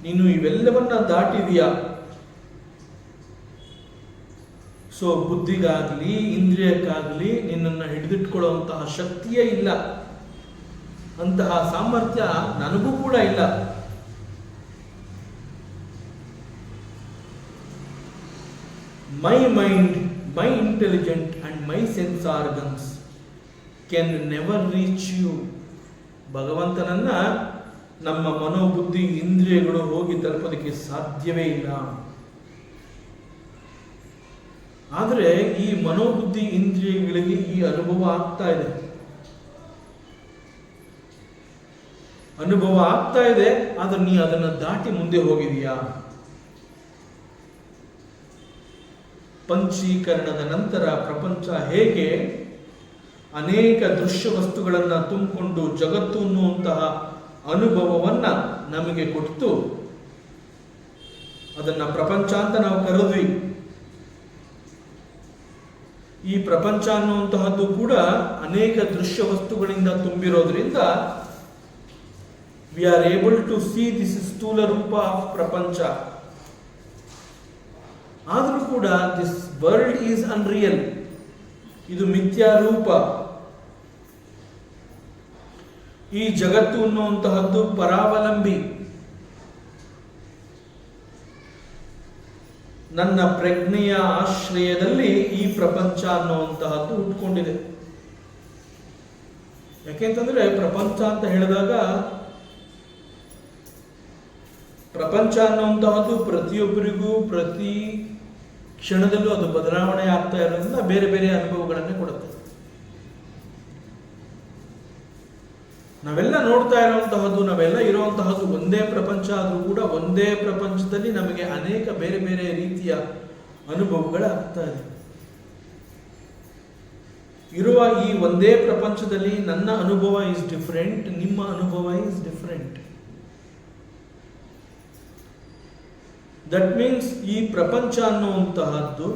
ನೀನು ಇವೆಲ್ಲವನ್ನ ದಾಟಿದೀಯ. ಸೊ ಬುದ್ಧಿಗಾಗಲಿ ಇಂದ್ರಿಯಕ್ಕಾಗಲಿ ನಿನ್ನನ್ನು ಹಿಡಿದಿಟ್ಕೊಳ್ಳುವಂತಹ ಶಕ್ತಿಯೇ ಇಲ್ಲ. ಅಂತಹ ಸಾಮರ್ಥ್ಯ ನನಗೂ ಕೂಡ ಇಲ್ಲ. My mind, my intelligent and my sense organs can never reach you. ಭಗವಂತನನ್ನ ನಮ್ಮ ಮನೋಬುದ್ಧಿ ಇಂದ್ರಿಯಗಳು ಹೋಗಿ ತಲುಪೋದಕ್ಕೆ ಸಾಧ್ಯವೇ ಇಲ್ಲ. ಆದರೆ ಈ ಮನೋಬುದ್ಧಿ ಇಂದ್ರಿಯಗಳಿಗೆ ಈ ಅನುಭವ ಆಗ್ತಾ ಇದೆ. ಆದರೆ ನೀ ಅದನ್ನು ದಾಟಿ ಮುಂದೆ ಹೋಗಿದೀಯಾ? ಪಂಚೀಕರಣದ ನಂತರ ಪ್ರಪಂಚ ಹೇಗೆ ಅನೇಕ ದೃಶ್ಯ ವಸ್ತುಗಳನ್ನು ತುಂಬಿಕೊಂಡು ಜಗತ್ತು ಅನ್ನುವಂತಹ ಅನುಭವವನ್ನ ನಮಗೆ ಕೊಟ್ಟು ಅದನ್ನ ಪ್ರಪಂಚ ಅಂತ ನಾವು ಕರೆದ್ವಿ. ಈ ಪ್ರಪಂಚ ಅನ್ನುವಂತಹದ್ದು ಕೂಡ ಅನೇಕ ದೃಶ್ಯ ವಸ್ತುಗಳಿಂದ ತುಂಬಿರೋದ್ರಿಂದ we are able to see this ಸ್ಥೂಲ ರೂಪ ಆಫ್ ಪ್ರಪಂಚ. ಆದರೂ ಕೂಡ ದಿಸ್ ವರ್ಲ್ಡ್ ಈಸ್ ಅನ್ರಿಯಲ್. ಇದು ಮಿಥ್ಯಾ ರೂಪ. ಈ ಜಗತ್ತು ಅನ್ನುವಂತಹದ್ದು ಪರಾವಲಂಬಿ. ನನ್ನ ಪ್ರಜ್ಞೆಯ ಆಶ್ರಯದಲ್ಲಿ ಈ ಪ್ರಪಂಚ ಅನ್ನುವಂತಹದ್ದು ಹುಟ್ಕೊಂಡಿದೆ. ಯಾಕೆಂತಂದ್ರೆ ಪ್ರಪಂಚ ಅಂತ ಹೇಳಿದಾಗ ಪ್ರಪಂಚ ಅನ್ನುವಂತಹದ್ದು ಪ್ರತಿಯೊಬ್ಬರಿಗೂ ಪ್ರತಿ ಕ್ಷಣದಲ್ಲೂ ಅದು ಬದಲಾವಣೆ ಆಗ್ತಾ ಇರೋದ್ರಿಂದ ಬೇರೆ ಬೇರೆ ಅನುಭವಗಳನ್ನೇ ಕೊಡುತ್ತೆ. ನಾವೆಲ್ಲ ನೋಡ್ತಾ ಇರುವಂತಹದ್ದು, ನಾವೆಲ್ಲ ಇರುವಂತಹದ್ದು ಒಂದೇ ಪ್ರಪಂಚ ಆದರೂ ಕೂಡ ಒಂದೇ ಪ್ರಪಂಚದಲ್ಲಿ ನಮಗೆ ಅನೇಕ ಬೇರೆ ಬೇರೆ ರೀತಿಯ ಅನುಭವಗಳಾಗ್ತಾ ಇದೆ. ಇರುವ ಈ ಒಂದೇ ಪ್ರಪಂಚದಲ್ಲಿ ನನ್ನ ಅನುಭವ ಇಸ್ ಡಿಫರೆಂಟ್, ನಿಮ್ಮ ಅನುಭವ ಇಸ್ ಡಿಫರೆಂಟ್. ದಟ್ ಮೀನ್ಸ್ ಈ ಪ್ರಪಂಚ ಅನ್ನುವಂತಹದ್ದು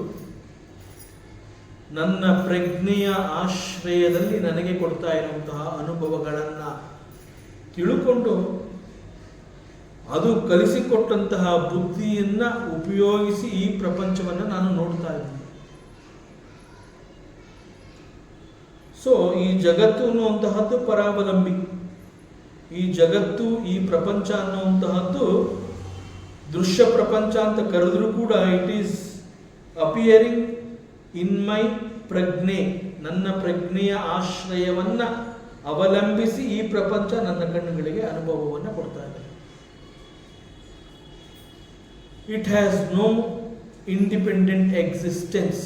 ನನ್ನ ಪ್ರಜ್ಞೆಯ ಆಶ್ರಯದಲ್ಲಿ ನನಗೆ ಕೊಡ್ತಾ ಇರುವಂತಹ ಅನುಭವಗಳನ್ನು ತಿಳ್ಕೊಂಡು ಅದು ಕಲಿಸಿಕೊಟ್ಟಂತಹ ಬುದ್ಧಿಯನ್ನ ಉಪಯೋಗಿಸಿ ಈ ಪ್ರಪಂಚವನ್ನು ನಾನು ನೋಡ್ತಾ ಇದ್ದೀನಿ. ಸೊ ಈ ಜಗತ್ತು ಅನ್ನುವಂತಹದ್ದು ಪರಾವಲಂಬಿ. ಈ ಜಗತ್ತು, ಈ ಪ್ರಪಂಚ ಅನ್ನುವಂತಹದ್ದು ದೃಶ್ಯ ಪ್ರಪಂಚ ಅಂತ ಕರೆದ್ರೂ ಕೂಡ ಇಟ್ ಈಸ್ ಅಪಿಯರಿಂಗ್ ಇನ್ ಮೈ ಪ್ರಜ್ಞೆ. ನನ್ನ ಪ್ರಜ್ಞೆಯ ಆಶ್ರಯವನ್ನ ಅವಲಂಬಿಸಿ ಈ ಪ್ರಪಂಚ ನನ್ನ ಕಣ್ಣುಗಳಿಗೆ ಅನುಭವವನ್ನು ಕೊಡ್ತಾ ಇದೆ. It has no independent existence.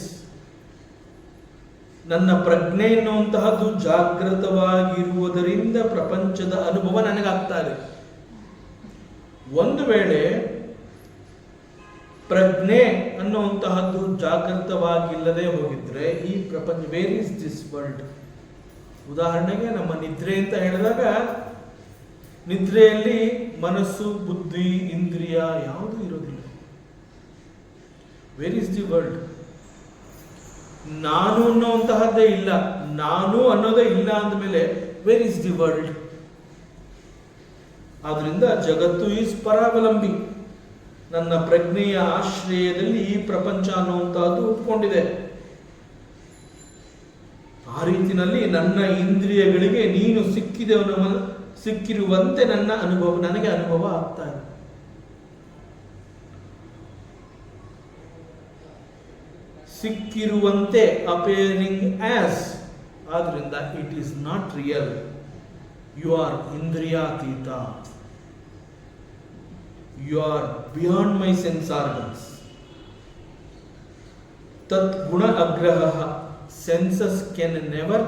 ನನ್ನ ಪ್ರಜ್ಞೆ ಎನ್ನುವಂತಹದ್ದು ಜಾಗೃತವಾಗಿರುವುದರಿಂದ ಪ್ರಪಂಚದ ಅನುಭವ ನನಗಾಗ್ತಾ ಇದೆ. ಒಂದು ವೇಳೆ ಪ್ರಜ್ಞೆ ಅನ್ನುವಂತಹದ್ದು ಜಾಗೃತವಾಗಿಲ್ಲದೆ ಹೋಗಿದ್ರೆ ಈ ಪ್ರಪಂಚ, ವೇರ್ ಇಸ್ ದಿಸ್ ವರ್ಲ್ಡ್? ಉದಾಹರಣೆಗೆ ನಮ್ಮ ನಿದ್ರೆ ಅಂತ ಹೇಳಿದಾಗ ನಿದ್ರೆಯಲ್ಲಿ ಮನಸ್ಸು, ಬುದ್ಧಿ, ಇಂದ್ರಿಯ ಯಾವುದೂ ಇರೋದಿಲ್ಲ. Wear is the world? ನಾನು ಅನ್ನುವಂತಹದ್ದೇ ಇಲ್ಲ. ನಾನು ಅನ್ನೋದೇ ಇಲ್ಲ ಅಂದಮೇಲೆ ವೇರ್ ಇಸ್ ದಿ ವರ್ಲ್ಡ್? ಆದ್ರಿಂದ ಜಗತ್ತು ಈಸ್ ಪರಾವಲಂಬಿ. ನನ್ನ ಪ್ರಜ್ಞೆಯ ಆಶ್ರಯದಲ್ಲಿ ಈ ಪ್ರಪಂಚ ಅನ್ನುವಂತಹದ್ದು ಹುಟ್ಕೊಂಡಿದೆ. ಆ ರೀತಿಯಲ್ಲಿ ನನ್ನ ಇಂದ್ರಿಯಗಳಿಗೆ ನೀನು ಸಿಕ್ಕಿರುವಂತೆ ನನಗೆ ಅನುಭವ ಆಗ್ತಾ ಇದೆ. ಸಿಕ್ಕಿರುವಂತೆ, ಅಪೇರಿಂಗ್ ಆಸ್. ಆದ್ರಿಂದ it is not real. You are ಇಂದ್ರಿಯಾತೀತ. You are beyond my sense organs. ತತ್ ಗುಣ ಅಗ್ರಹ. Senses can never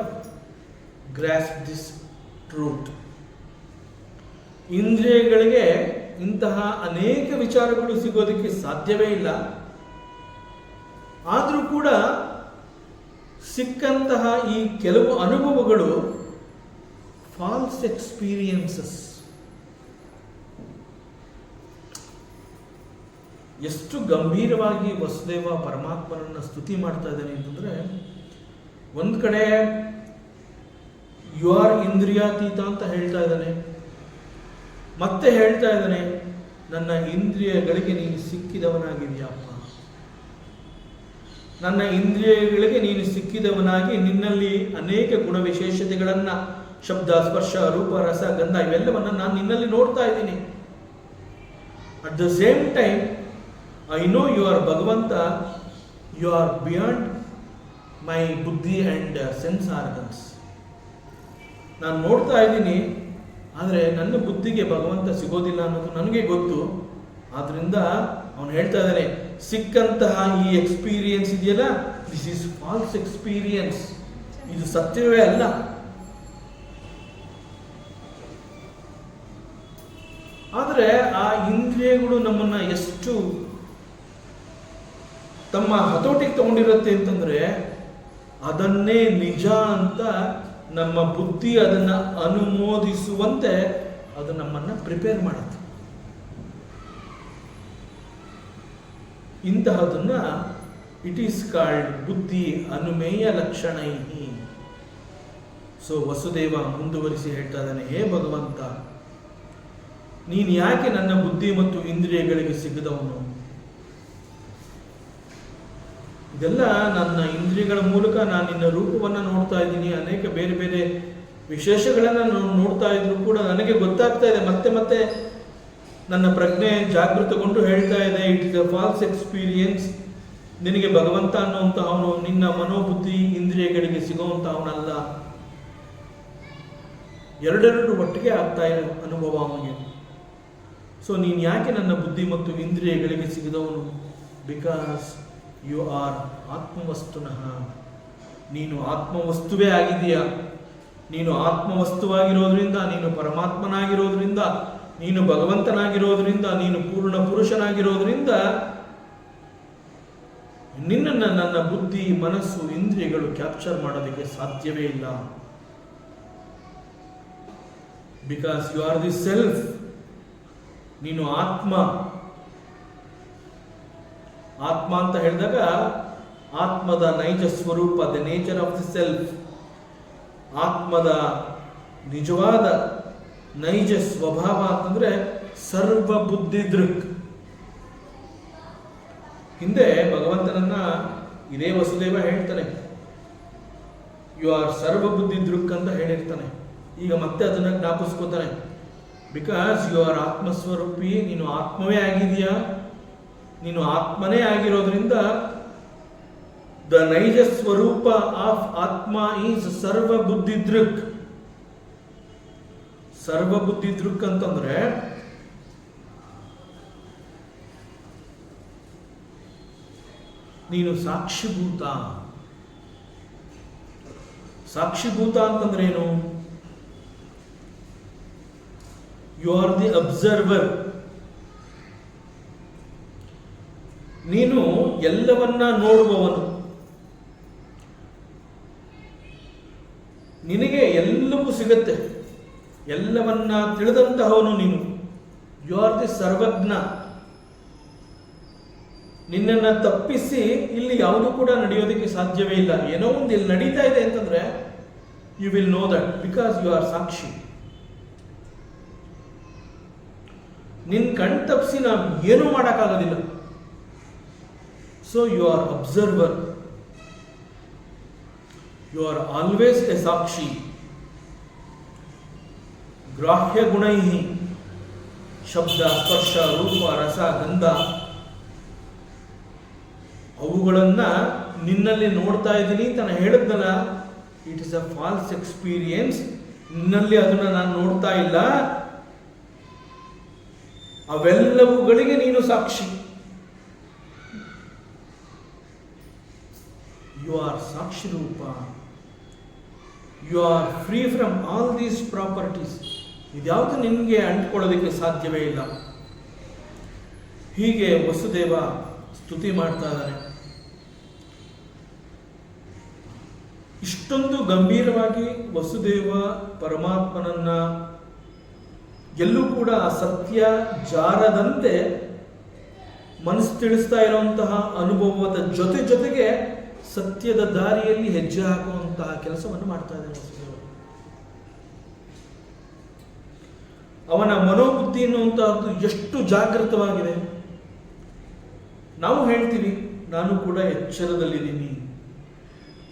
grasp this truth. ಇಂದ್ರಿಯಗಳಿಗೆ ಇಂತಹ ಅನೇಕ ವಿಚಾರಗಳು ಸಿಗೋದಕ್ಕೆ ಸಾಧ್ಯವೇ ಇಲ್ಲ. ಆದರೂ ಕೂಡ ಸಿಕ್ಕಂತಹ ಈ ಕೆಲವು ಅನುಭವಗಳು ಫಾಲ್ಸ್ ಎಕ್ಸ್ಪೀರಿಯನ್ಸಸ್. ಎಷ್ಟು ಗಂಭೀರವಾಗಿ ವಸುದೇವ ಪರಮಾತ್ಮನನ್ನ ಸ್ತುತಿ ಮಾಡ್ತಾ ಇದ್ದಾನೆ ಅಂತಂದ್ರೆ, ಒಂದು ಕಡೆ ಯು ಆರ್ ಇಂದ್ರಿಯಾತೀತ ಅಂತ ಹೇಳ್ತಾ ಇದ್ದಾನೆ, ಮತ್ತೆ ಹೇಳ್ತಾ ಇದ್ದಾನೆ ನನ್ನ ಇಂದ್ರಿಯಗಳಿಗೆ ನೀನು ಸಿಕ್ಕಿದವನಾಗಿದೆಯಪ್ಪ. ನನ್ನ ಇಂದ್ರಿಯಗಳಿಗೆ ನೀನು ಸಿಕ್ಕಿದವನಾಗಿ ನಿನ್ನಲ್ಲಿ ಅನೇಕ ಗುಣವಿಶೇಷತೆಗಳನ್ನ, ಶಬ್ದ, ಸ್ಪರ್ಶ, ರೂಪ, ರಸ, ಗಂಧ ಇವೆಲ್ಲವನ್ನ ನಾನು ನಿನ್ನಲ್ಲಿ ನೋಡ್ತಾ ಇದ್ದೀನಿ. At the same time I know you are ಭಗವಂತ. ಯು ಆರ್ ಬಿಯಾಂಡ್ ಮೈ ಬುದ್ಧಿ ಆ್ಯಂಡ್ ಸೆನ್ಸ್ ಆರ್ಗನ್ಸ್. ನಾನು ನೋಡ್ತಾ ಇದ್ದೀನಿ, ಆದರೆ ನನ್ನ ಬುದ್ಧಿಗೆ ಭಗವಂತ ಸಿಗೋದಿಲ್ಲ ಅನ್ನೋದು ನನಗೆ ಗೊತ್ತು. ಆದ್ರಿಂದ ಅವನು ಹೇಳ್ತಾ ಇದ್ದಾನೆ, ಸಿಕ್ಕಂತಹ ಈ ಎಕ್ಸ್ಪೀರಿಯನ್ಸ್ ಇದೆಯಲ್ಲ, ದಿಸ್ ಈಸ್ ಫಾಲ್ಸ್ ಎಕ್ಸ್ಪೀರಿಯನ್ಸ್. ಇದು ಸತ್ಯವೇ ಅಲ್ಲ. ಆದರೆ ಆ ಇಂದ್ರಿಯಗಳು ನಮ್ಮನ್ನ ಎಷ್ಟು ತಮ್ಮ ಹತೋಟಿಗೆ ತಗೊಂಡಿರುತ್ತೆ ಅಂತಂದ್ರೆ, ಅದನ್ನೇ ನಿಜ ಅಂತ ನಮ್ಮ ಬುದ್ಧಿ ಅದನ್ನ ಅನುಮೋದಿಸುವಂತೆ ಅದು ನಮ್ಮನ್ನ ಪ್ರಿಪೇರ್ ಮಾಡುತ್ತೆ. ಇಂತಹದನ್ನ ಇಟ್ ಈಸ್ ಕಾಲ್ಡ್ ಬುದ್ಧಿ ಅನುಮೇಯ ಲಕ್ಷಣೈ. ಸೊ ವಸುದೇವ ಮುಂದುವರಿಸಿ ಹೇಳ್ತಾ ಇದ್ದಾನೆ, ಹೇ ಭಗವಂತ, ನೀನು ಯಾಕೆ ನನ್ನ ಬುದ್ಧಿ ಮತ್ತು ಇಂದ್ರಿಯಗಳಿಗೆ ಸಿಗದವನು? ಇದೆಲ್ಲ ನನ್ನ ಇಂದ್ರಿಯಗಳ ಮೂಲಕ ನಾನು ನಿನ್ನ ರೂಪವನ್ನು ನೋಡ್ತಾ ಇದ್ದೀನಿ. ಅನೇಕ ಬೇರೆ ಬೇರೆ ವಿಶೇಷಗಳನ್ನು ನಾನು ನೋಡ್ತಾ ಇದ್ರು ಕೂಡ ನನಗೆ ಗೊತ್ತಾಗ್ತಾ ಇದೆ, ಮತ್ತೆ ಮತ್ತೆ ನನ್ನ ಪ್ರಜ್ಞೆ ಜಾಗೃತಗೊಂಡು ಹೇಳ್ತಾ ಇದೆ, it is a false experience. ನಿನಗೆ ಭಗವಂತ ಅನ್ನುವಂತಹವನು ನಿನ್ನ ಮನೋಬುದ್ಧಿ ಇಂದ್ರಿಯಗಳಿಗೆ ಸಿಗುವಂತಹವನಲ್ಲ. ಎರಡೆರಡು ಒಟ್ಟಿಗೆ ಆಗ್ತಾ ಇದೆ ಅನುಭವ ಅವನಿಗೆ. ಸೊ ನೀನು ಯಾಕೆ ನನ್ನ ಬುದ್ಧಿ ಮತ್ತು ಇಂದ್ರಿಯಗಳಿಗೆ ಸಿಗದವನು? ಬಿಕಾಸ್ ಯು ಆರ್ ಆತ್ಮವಸ್ತುನಃ. ನೀನು ಆತ್ಮವಸ್ತುವೇ ಆಗಿದೆಯಾ. ನೀನು ಆತ್ಮವಸ್ತುವಾಗಿರೋದ್ರಿಂದ, ನೀನು ಪರಮಾತ್ಮನಾಗಿರೋದ್ರಿಂದ, ನೀನು ಭಗವಂತನಾಗಿರೋದ್ರಿಂದ, ನೀನು ಪೂರ್ಣ ಪುರುಷನಾಗಿರೋದ್ರಿಂದ ನಿನ್ನನ್ನು ನನ್ನ ಬುದ್ಧಿ, ಮನಸ್ಸು, ಇಂದ್ರಿಯಗಳು ಕ್ಯಾಪ್ಚರ್ ಮಾಡೋದಕ್ಕೆ ಸಾಧ್ಯವೇ ಇಲ್ಲ. Because you are the self. ನೀನು ಆತ್ಮ. ಆತ್ಮ ಅಂತ ಹೇಳಿದಾಗ ಆತ್ಮದ ನೈಜ ಸ್ವರೂಪ, the nature of the self. ಆತ್ಮದ ನಿಜವಾದ ನೈಜ ಸ್ವಭಾವ ಅಂತಂದ್ರೆ ಸರ್ವ ಬುದ್ಧಿ ದೃಕ್. ಹಿಂದೆ ಭಗವಂತನನ್ನ ಇದೇ ವಸುದೇವ ಹೇಳ್ತಾನೆ, ಯು ಆರ್ ಸರ್ವ ಬುದ್ಧಿ ದೃಕ್ ಅಂತ ಹೇಳಿರ್ತಾನೆ. ಈಗ ಮತ್ತೆ ಅದನ್ನ ಜ್ಞಾಪಿಸ್ಕೋತಾನೆ. ಬಿಕಾಸ್ ಯು ಆರ್ ಆತ್ಮಸ್ವರೂಪಿ. ನೀನು ಆತ್ಮವೇ ಆಗಿದೆಯಾ. ನೀನು ಆತ್ಮನೇ ಆಗಿರೋದ್ರಿಂದ ದ ನೈಜ ಸ್ವರೂಪ ಆಫ್ ಆತ್ಮ ಈಸ್ ಸರ್ವ ಬುದ್ಧಿ ದೃಕ್. ಸರ್ವ ಬುದ್ಧಿ ದೃಕ್ ಅಂತಂದ್ರೆ ನೀನು ಸಾಕ್ಷಿಭೂತ. ಸಾಕ್ಷಿಭೂತ ಅಂತಂದ್ರೆ ಏನು? You are the observer. ನೀನು ಎಲ್ಲವನ್ನ ನೋಡುವವನು. ನಿನಗೆ ಎಲ್ಲವೂ ಸಿಗತ್ತೆ. ಎಲ್ಲವನ್ನ ತಿಳಿದಂತಹವನು ನೀನು. ಯು ಆರ್ ದಿ ಸರ್ವಜ್ಞ. ನಿನ್ನನ್ನು ತಪ್ಪಿಸಿ ಇಲ್ಲಿ ಯಾವುದು ಕೂಡ ನಡೆಯೋದಕ್ಕೆ ಸಾಧ್ಯವೇ ಇಲ್ಲ. ಏನೋ ಒಂದು ಇಲ್ಲಿ ನಡೀತಾ ಇದೆ ಅಂತಂದ್ರೆ you will know that because you are ಸಾಕ್ಷಿ. ನಿನ್ ಕಣ್ ತಪ್ಪಿಸಿ ನಾವು ಏನೂ ಮಾಡೋಕ್ಕಾಗೋದಿಲ್ಲ. So you are observer, you are always a ಸಾಕ್ಷಿ. ಗ್ರಾಹ್ಯ ಗುಣೈ ಶಬ್ದ, ಸ್ಪರ್ಶ, ರೂಪ, ರಸ, ಗಂಧ ಅವುಗಳನ್ನ ನಿನ್ನಲ್ಲಿ ನೋಡ್ತಾ ಇದ್ದೀನಿ ಅಂತ ನಾನು ಹೇಳಿದ್ನಲ್ಲ, it is a false experience. ನಿನ್ನಲ್ಲಿ ಅದನ್ನ ನಾನು ನೋಡ್ತಾ ಇಲ್ಲ, ಅವೆಲ್ಲವುಗಳಿಗೆ ನೀನು ಸಾಕ್ಷಿ. ಯು ಆರ್ ಸಾಕ್ಷಿ ರೂಪ. You are free from all these properties. ಇದ್ಯಾವುದು ನಿನಗೆ ಅಂಟ್ಕೊಳ್ಳೋದಕ್ಕೆ ಸಾಧ್ಯವೇ ಇಲ್ಲ. ಹೀಗೆ ವಸುದೇವ ಸ್ತುತಿ ಮಾಡ್ತಾ ಇದ್ದಾನೆ. ಇಷ್ಟೊಂದು ಗಂಭೀರವಾಗಿ ವಸುದೇವ ಪರಮಾತ್ಮನನ್ನ ಎಲ್ಲೂ ಕೂಡ ಸತ್ಯ ಜಾರದಂತೆ ಮನಸ್ಸು ತಿಳಿಸ್ತಾ ಇರುವಂತಹ ಅನುಭವದ ಜೊತೆಗೆ ಸತ್ಯದ ದಾರಿಯಲ್ಲಿ ಹೆಜ್ಜೆ ಹಾಕುವಂತಹ ಕೆಲಸವನ್ನು ಮಾಡ್ತಾ ಇದ್ದಾನೆ ವಸುದೇವ. ಅವನ ಮನೋಬುದ್ಧಿ ಎನ್ನುವಂತಹದ್ದು ಎಷ್ಟು ಜಾಗೃತವಾಗಿದೆ. ನಾವು ಹೇಳ್ತೀವಿ ನಾನು ಕೂಡ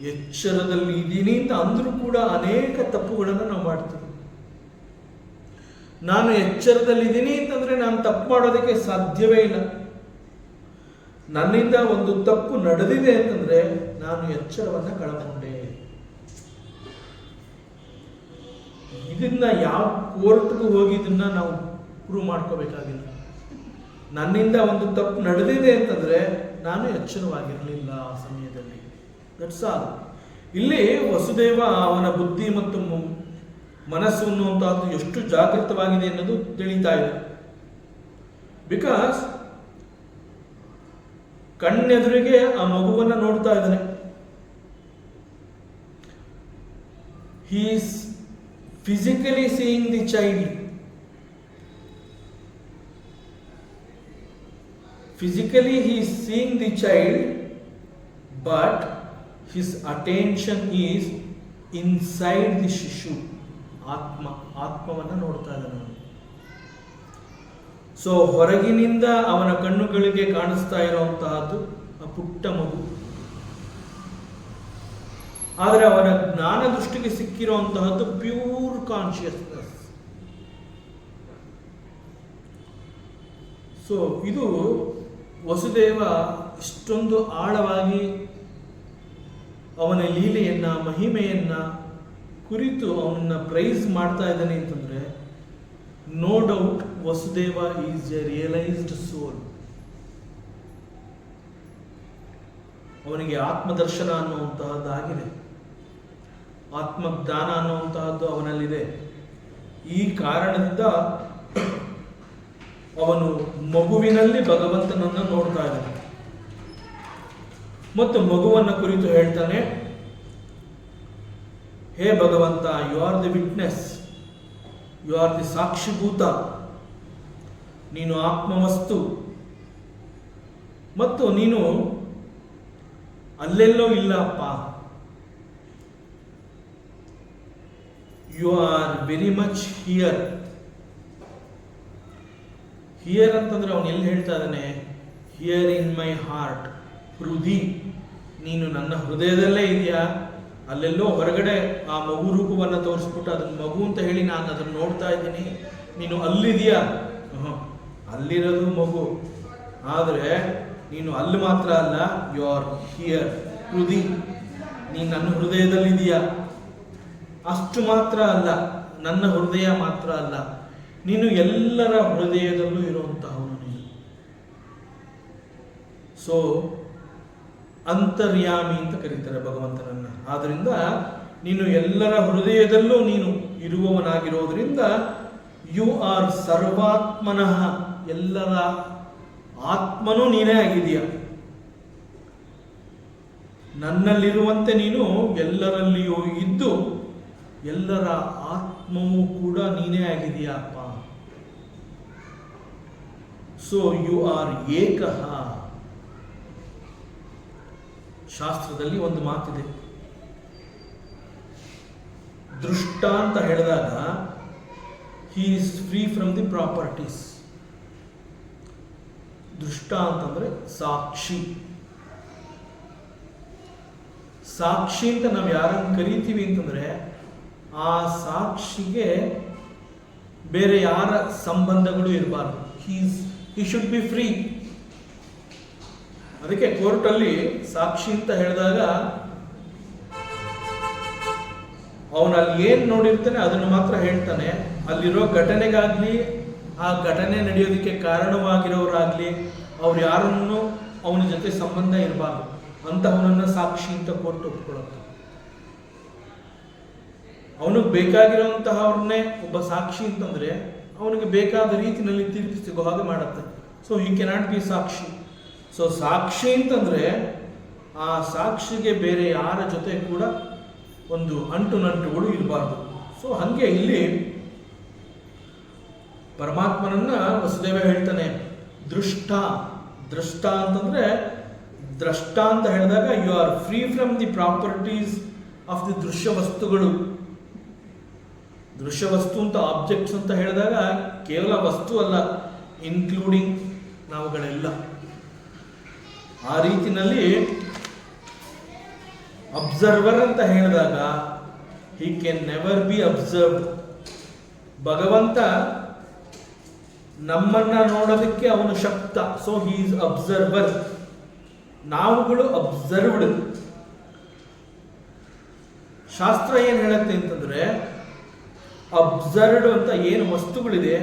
ಎಚ್ಚರದಲ್ಲಿದ್ದೀನಿ ಅಂತ ಅಂದ್ರೂ ಕೂಡ ಅನೇಕ ತಪ್ಪುಗಳನ್ನು ನಾವು ಮಾಡ್ತೀವಿ. ನಾನು ಎಚ್ಚರದಲ್ಲಿದ್ದೀನಿ ಅಂತಂದ್ರೆ ನಾನು ತಪ್ಪು ಮಾಡೋದಕ್ಕೆ ಸಾಧ್ಯವೇ ಇಲ್ಲ. ನನ್ನಿಂದ ಒಂದು ತಪ್ಪು ನಡೆದಿದೆ ಅಂತಂದ್ರೆ ನಾನು ಎಚ್ಚರವನ್ನ ಕಳಕೊಂಡೆ. ಇದನ್ನ ಯಾವ ಕೋರ್ಟ್ಗೂ ಹೋಗಿ ಇದನ್ನ ನಾವು ಪ್ರೂವ್ ಮಾಡ್ಕೋಬೇಕಾಗಿಲ್ಲ. ನನ್ನಿಂದ ಒಂದು ತಪ್ಪು ನಡೆದಿದೆ ಅಂತಂದ್ರೆ ನಾನು ಎಚ್ಚರವಾಗಿರಲಿಲ್ಲ ಆ ಸಮಯದಲ್ಲಿ. That's all. ಇಲ್ಲಿ ವಸುದೇವ ಅವನ ಬುದ್ಧಿ ಮತ್ತು ಮನಸ್ಸು ಅನ್ನುವಂತಹದ್ದು ಎಷ್ಟು ಜಾಗೃತವಾಗಿದೆ ಅನ್ನೋದು ತಿಳಿತಾ ಇದೆ. ಬಿಕಾಸ್ ಕಣ್ಣೆದುರಿಗೆ ಆ ಮಗುವನ್ನ ನೋಡ್ತಾ ಇದ್ದಾನೆ. He is physically seeing the child. Physically he is seeing the child, but his attention is inside the shishu. ಆತ್ಮವನ್ನು ನೋಡ್ತಾ ಇದ್ದಾನೆ. ಸೊ ಹೊರಗಿನಿಂದ ಅವನ ಕಣ್ಣುಗಳಿಗೆ ಕಾಣಿಸ್ತಾ ಇರುವಂತಹದ್ದು ಆ ಪುಟ್ಟ ಮಗು, ಆದರೆ ಅವನ ಜ್ಞಾನ ದೃಷ್ಟಿಗೆ ಸಿಕ್ಕಿರುವಂತಹದ್ದು ಪ್ಯೂರ್ ಕಾನ್ಶಿಯಸ್ನೆಸ್. ಸೊ ಇದು ವಸುದೇವ ಇಷ್ಟೊಂದು ಆಳವಾಗಿ ಅವನ ಲೀಲೆಯನ್ನ ಮಹಿಮೆಯನ್ನ ಕುರಿತು ಅವನನ್ನ ಪ್ರೈಸ್ ಮಾಡ್ತಾ ಇದ್ದಾನೆ ಅಂತಂದ್ರೆ no doubt Vasudeva is a realised soul. ಅವನಿಗೆ ಆತ್ಮದರ್ಶನ ಅನ್ನುವಂತಹದ್ದಾಗಿದೆ, ಆತ್ಮಜ್ಞಾನ ಅನ್ನುವಂತಹದ್ದು ಅವನಲ್ಲಿದೆ. ಈ ಕಾರಣದಿಂದ ಅವನು ಮಗುವಿನಲ್ಲಿ ಭಗವಂತನನ್ನ ನೋಡ್ತಾ ಇದ್ದಾನೆ ಮತ್ತು ಮಗುವನ್ನ ಕುರಿತು ಹೇಳ್ತಾನೆ, ಹೇ ಭಗವಂತ, you are the witness, you are the ಸಾಕ್ಷಿಭೂತ, ನೀನು ಆತ್ಮವಸ್ತು ಮತ್ತು ನೀನು ಅಲ್ಲೆಲ್ಲೋ ಇಲ್ಲ ಅಪ್ಪ. You are very much here. Here ಅಂತಂದ್ರೆ ಅವನು ಎಲ್ಲಿ ಹೇಳ್ತಾ ಇದ್ದಾನೆ? Here in my heart. ಹೃದಯ, ನೀನು ನನ್ನ ಹೃದಯದಲ್ಲೇ ಇದೆಯಾ. ಅಲ್ಲೆಲ್ಲೋ ಹೊರಗಡೆ ಆ ಮಗು ರೂಪವನ್ನು ತೋರಿಸ್ಬಿಟ್ಟು ಅದನ್ನ ಮಗು ಅಂತ ಹೇಳಿ ನಾನು ಅದನ್ನು ನೋಡ್ತಾ ಇದ್ದೀನಿ, ನೀನು ಅಲ್ಲಿದೆಯಾ? ಅಲ್ಲಿರೋದು ಮಗು, ಆದರೆ ನೀನು ಅಲ್ಲಿ ಮಾತ್ರ ಅಲ್ಲ, ಯು ಆರ್ ಹಿಯರ್. ಹೃದಯ, ನೀನು ನನ್ನ ಹೃದಯದಲ್ಲಿದೆಯಾ. ಅಷ್ಟು ಮಾತ್ರ ಅಲ್ಲ, ನನ್ನ ಹೃದಯ ಮಾತ್ರ ಅಲ್ಲ, ನೀನು ಎಲ್ಲರ ಹೃದಯದಲ್ಲೂ ಇರುವಂತಹವನು ನೀನು. ಸೊ ಅಂತರ್ಯಾಮಿ ಅಂತ ಕರೀತಾರೆ ಭಗವಂತನನ್ನ. ಆದ್ರಿಂದ ನೀನು ಎಲ್ಲರ ಹೃದಯದಲ್ಲೂ ನೀನು ಇರುವವನಾಗಿರೋದ್ರಿಂದ ಯು ಆರ್ ಸರ್ವಾತ್ಮನಃ, ಎಲ್ಲರ ಆತ್ಮನೂ ನೀನೇ ಆಗಿದೆಯಾ. ನನ್ನಲ್ಲಿರುವಂತೆ ನೀನು ಎಲ್ಲರಲ್ಲಿಯೂ ಇದ್ದು ಎಲ್ಲರ ಆತ್ಮವೂ ಕೂಡ ನೀನೇ ಆಗಿದೆಯಪ್ಪ. ಸೊ ಯು ಆರ್ ಏಕಃ. ಶಾಸ್ತ್ರದಲ್ಲಿ ಒಂದು ಮಾತಿದೆ, ದೃಷ್ಟ ಅಂತ ಹೇಳಿದಾಗ he is free from the properties. ದೃಷ್ಟ ಅಂತಂದ್ರೆ ಸಾಕ್ಷಿ. ಸಾಕ್ಷಿ ಅಂತ ನಾವು ಯಾರನ್ನು ಕರಿತೀವಿ ಅಂತಂದ್ರೆ ಆ ಸಾಕ್ಷಿಗೆ ಬೇರೆ ಯಾರ ಸಂಬಂಧಗಳು ಇರಬಾರ್ದು. He should be free. ಅದಕ್ಕೆ ಕೋರ್ಟಲ್ಲಿ ಸಾಕ್ಷಿ ಅಂತ ಹೇಳಿದಾಗ ಅವನಲ್ಲಿ ಏನು ನೋಡಿರ್ತಾನೆ ಅದನ್ನು ಮಾತ್ರ ಹೇಳ್ತಾನೆ. ಅಲ್ಲಿರೋ ಘಟನೆಗಾಗ್ಲಿ ಆ ಘಟನೆ ನಡೆಯೋದಕ್ಕೆ ಕಾರಣವಾಗಿರೋರಾಗ್ಲಿ ಅವ್ರು ಯಾರನ್ನು ಅವನ ಜೊತೆ ಸಂಬಂಧ ಇರಬಾರ್ದು. ಅಂತಹವನನ್ನ ಸಾಕ್ಷಿ ಅಂತ ಕೋರ್ಟ್ ಒಪ್ಕೊಳ್ಳುತ್ತೆ. ಅವನಿಗೆ ಬೇಕಾಗಿರುವಂತಹವ್ರನ್ನೇ ಒಬ್ಬ ಸಾಕ್ಷಿ ಅಂತಂದ್ರೆ ಅವನಿಗೆ ಬೇಕಾದ ರೀತಿಯಲ್ಲಿ ತೀರ್ಪು ಸಿಗೋ ಹಾಗೆ ಮಾಡುತ್ತೆ. ಸೊ ಹಿ ಕೆನಾಟ್ ಬಿ ಸಾಕ್ಷಿ. ಸೊ ಸಾಕ್ಷಿ ಅಂತಂದ್ರೆ ಆ ಸಾಕ್ಷಿಗೆ ಬೇರೆ ಯಾರ ಜೊತೆ ಕೂಡ ಒಂದು ಅಂಟು ನಂಟುಗಳು ಇರಬಾರ್ದು. ಸೊ ಹಂಗೆ ಇಲ್ಲಿ ಪರಮಾತ್ಮನನ್ನ ವಸುದೇವ ಹೇಳ್ತಾನೆ ದೃಷ್ಟ. ದೃಷ್ಟ ಅಂತಂದ್ರೆ ದ್ರಷ್ಟ ಅಂತ ಹೇಳಿದಾಗ you are free from the properties of the ದೃಶ್ಯ ವಸ್ತುಗಳು. ದೃಶ್ಯ ವಸ್ತು ಅಂತ ಆಬ್ಜೆಕ್ಟ್ಸ್ ಅಂತ ಹೇಳಿದಾಗ ಕೇವಲ ವಸ್ತು ಅಲ್ಲ, ಇನ್ಕ್ಲೂಡಿಂಗ್ ನಾವುಗಳೆಲ್ಲ. ಆ ರೀತಿನಲ್ಲಿ ಅಬ್ಸರ್ವರ್ ಅಂತ ಹೇಳಿದಾಗ he can never be observed. ಭಗವಂತ ನಮ್ಮನ್ನ ನೋಡೋದಕ್ಕೆ ಅವನು ಶಕ್ತ. So he is observer. ನಾವುಗಳು ಅಬ್ಸರ್ವ್ಡ್. ಶಾಸ್ತ್ರ ಏನು ಹೇಳುತ್ತೆ ಅಂತಂದ್ರೆ ಅಬ್ಸರ್ವ್ಡ್ ಅಂತ ಏನು ವಸ್ತುಗಳಿದೆ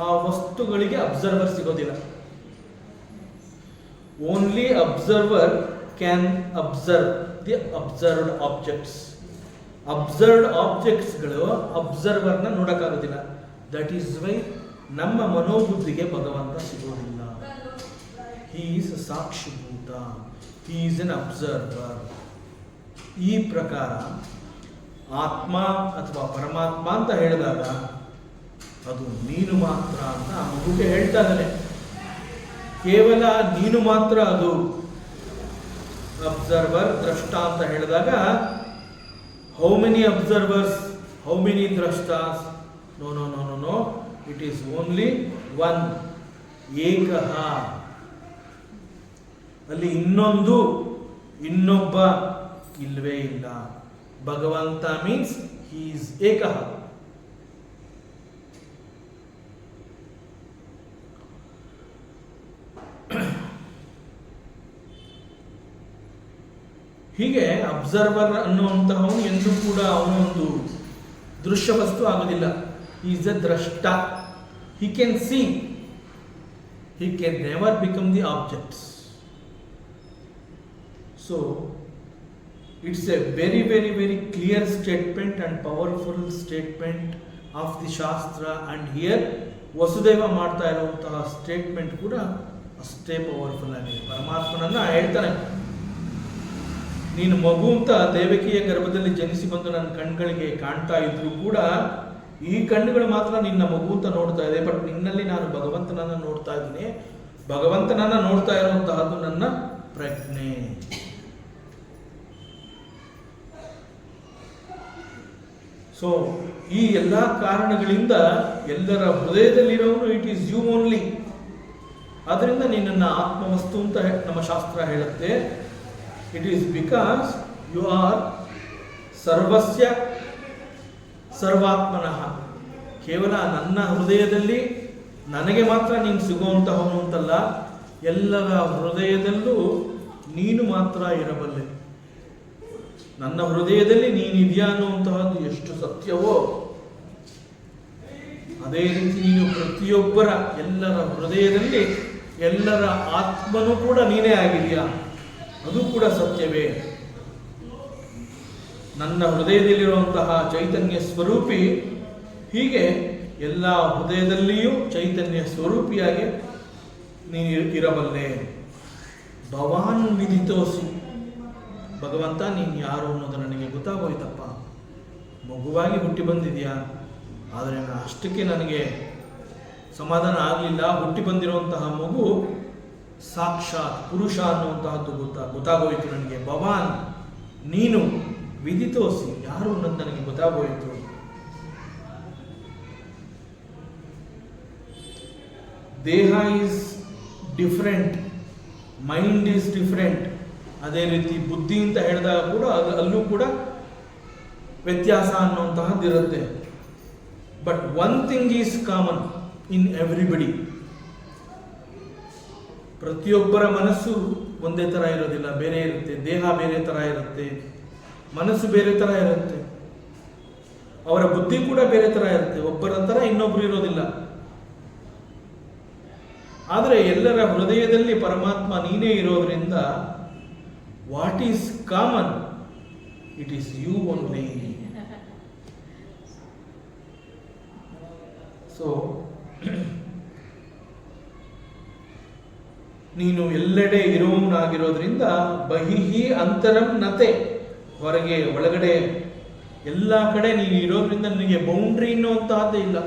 ಆ ವಸ್ತುಗಳಿಗೆ ಅಬ್ಸರ್ವರ್ ಸಿಗೋದಿಲ್ಲ. Only observer can observe the observed objects. Observed ಆಬ್ಜೆಕ್ಟ್ಸ್ಗಳು ಅಬ್ಸರ್ವರ್ನ ನೋಡಕ್ಕಾಗೋದಿಲ್ಲ. ದಟ್ ಈಸ್ ವೈ ನಮ್ಮ ಮನೋಬುದ್ಧಿಗೆ ಭಗವಂತ ಸಿಗೋದಿಲ್ಲ. ಹಿ ಈಸ್ ಸಾಕ್ಷಿಭೂತ, ಹಿ ಈಸ್ ಎನ್ ಅಬ್ಸರ್ವರ್. ಈ ಪ್ರಕಾರ ಆತ್ಮ ಅಥವಾ ಪರಮಾತ್ಮ ಅಂತ ಹೇಳಿದಾಗ ಅದು ನೀನು ಮಾತ್ರ ಅಂತ ಆ ಮಗುಗೆ ಹೇಳ್ತಾ ಇದ್ದಾನೆ. ಕೇವಲ ನೀನು ಮಾತ್ರ ಅದು ಅಬ್ಸರ್ವರ್. ದ್ರಷ್ಟ ಅಂತ ಹೇಳಿದಾಗ how many observers, how many ದ್ರಷ್ಟಾಸ್? No no no no no, it is only one, ಏಕಃ. ಅಲ್ಲಿ ಇನ್ನೊಂದು ಇನ್ನೊಬ್ಬ ಇಲ್ವೇ ಇಲ್ಲ. ಭಗವಂತ ಮೀನ್ಸ್ ಹಿ ಈಸ್ ಏಕಃ. ಹೀಗೆ ಅಬ್ಸರ್ವರ್ ಅನ್ನುವಂತಹವನು ಎಂದೂ ಕೂಡ ಅವನೊಂದು ದೃಶ್ಯ ವಸ್ತು ಆಗೋದಿಲ್ಲ. ಈಸ್ ಎ ದ್ರಷ್ಟ. He can see, he can never become the objects. So it's a very very very clear statement and powerful statement of the ಶಾಸ್ತ್ರ. ಅಂಡ್ ಹಿಯರ್ ವಸುದೇವ ಮಾಡ್ತಾ ಇರುವಂತಹ ಸ್ಟೇಟ್ಮೆಂಟ್ ಕೂಡ ಅಷ್ಟೇ ಪವರ್ಫುಲ್ ಆಗಿದೆ. ಪರಮಾತ್ಮನನ್ನ ಹೇಳ್ತಾನೆ, ನೀನು ಮಗು ಅಂತ ದೇವಕಿಯ ಗರ್ಭದಲ್ಲಿ ಜನಿಸಿ ಬಂದು ನನ್ನ ಕಣ್ಗಳಿಗೆ ಕಾಣ್ತಾ ಇದ್ರು ಕೂಡ ಈ ಕಣ್ಣುಗಳು ಮಾತ್ರ ನಿನ್ನ ಮಗು ಅಂತ ನೋಡ್ತಾ ಇದೆ. ಬಟ್ ನಿನ್ನಲ್ಲಿ ನಾನು ಭಗವಂತನನ್ನ ನೋಡ್ತಾ ಇದ್ದೀನಿ. ಭಗವಂತನನ್ನ ನೋಡ್ತಾ ಇರುವಂತಹದ್ದು ನನ್ನ ಪ್ರಜ್ಞೆ. ಸೊ ಈ ಎಲ್ಲ ಕಾರಣಗಳಿಂದ ಎಲ್ಲರ ಹೃದಯದಲ್ಲಿರೋನು ಇಟ್ ಈಸ್ ಯು ಓನ್ಲಿ. ಅದರಿಂದ ನಿನ್ನನ್ನು ಆತ್ಮವಸ್ತು ಅಂತ ನಮ್ಮ ಶಾಸ್ತ್ರ ಹೇಳುತ್ತೆ. It is because you are ಸರ್ವಸ್ಯ ಸರ್ವಾತ್ಮನಃ. ಕೇವಲ ನನ್ನ ಹೃದಯದಲ್ಲಿ ನನಗೆ ಮಾತ್ರ ನೀನು ಸಿಗುವಂತಹವನು ಅಂತಲ್ಲ, ಎಲ್ಲರ ಹೃದಯದಲ್ಲೂ ನೀನು ಮಾತ್ರ ಇರಬಲ್ಲೆ. ನನ್ನ ಹೃದಯದಲ್ಲಿ ನೀನಿದೆಯಾ ಅನ್ನುವಂತಹದ್ದು ಎಷ್ಟು ಸತ್ಯವೋ ಅದೇ ರೀತಿ ನೀನು ಪ್ರತಿಯೊಬ್ಬರ ಎಲ್ಲರ ಹೃದಯದಲ್ಲಿ ಎಲ್ಲರ ಆತ್ಮನೂ ಕೂಡ ನೀನೇ ಆಗಿದೆಯಾ, ಅದು ಕೂಡ ಸತ್ಯವೇ. ನನ್ನ ಹೃದಯದಲ್ಲಿರುವಂತಹ ಚೈತನ್ಯ ಸ್ವರೂಪಿ ಹೀಗೆ ಎಲ್ಲ ಹೃದಯದಲ್ಲಿಯೂ ಚೈತನ್ಯ ಸ್ವರೂಪಿಯಾಗಿ ನೀನು ಇರಬಲ್ಲೆ. ಭವಾನ್ ವಿದಿತೋಸಿ. ಭಗವಂತ ನೀನು ಯಾರು ಅನ್ನೋದು ನನಗೆ ಗೊತ್ತಾಗೋಯ್ತಪ್ಪ. ಮಗುವಾಗಿ ಹುಟ್ಟಿ ಬಂದಿದೆಯಾ, ಆದರೆ ಅಷ್ಟಕ್ಕೆ ನನಗೆ ಸಮಾಧಾನ ಆಗಲಿಲ್ಲ. ಹುಟ್ಟಿ ಬಂದಿರುವಂತಹ ಮಗು ಸಾಕ್ಷಾತ್ ಪುರುಷ ಅನ್ನುವಂತಹದ್ದು ಗೊತ್ತಾಗೋಯಿತು ನನಗೆ. ಭವಾನ್ ನೀನು, ವಿದಿತೋಸಿ ಯಾರು ಅನ್ನೋದು ನನಗೆ ಗೊತ್ತಾಗೋಯಿತು. ದೇಹ is different, mind is different. ಅದೇ ರೀತಿ ಬುದ್ಧಿ ಅಂತ ಹೇಳಿದಾಗ ಕೂಡ ಅಲ್ಲೂ ಕೂಡ ವ್ಯತ್ಯಾಸ ಅನ್ನುವಂತಹದ್ದಿರುತ್ತೆ. But one thing is common in everybody. ಪ್ರತಿಯೊಬ್ಬರ ಮನಸ್ಸು ಒಂದೇ ಥರ ಇರೋದಿಲ್ಲ, ಬೇರೆ ಇರುತ್ತೆ. ದೇಹ ಬೇರೆ ಥರ ಇರುತ್ತೆ, ಮನಸ್ಸು ಬೇರೆ ಥರ ಇರುತ್ತೆ, ಅವರ ಬುದ್ಧಿ ಕೂಡ ಬೇರೆ ಥರ ಇರುತ್ತೆ. ಒಬ್ಬರ ಥರ ಇನ್ನೊಬ್ಬರು ಇರೋದಿಲ್ಲ. ಆದರೆ ಎಲ್ಲರ ಹೃದಯದಲ್ಲಿ ಪರಮಾತ್ಮ ನೀನೇ ಇರೋದ್ರಿಂದ what is common, it is you only. So ನೀನು ಎಲ್ಲೆಡೆ ಇರುವವನಾಗಿರೋದ್ರಿಂದ ಬಹಿಹಿ ಅಂತರಂ ನತೆ, ಹೊರಗೆ ಒಳಗಡೆ ಎಲ್ಲ ಕಡೆ ನೀನು ಇರೋದ್ರಿಂದ ನಿನಗೆ ಬೌಂಡ್ರಿ ಅನ್ನುವಂತಹದ್ದೇ ಇಲ್ಲ.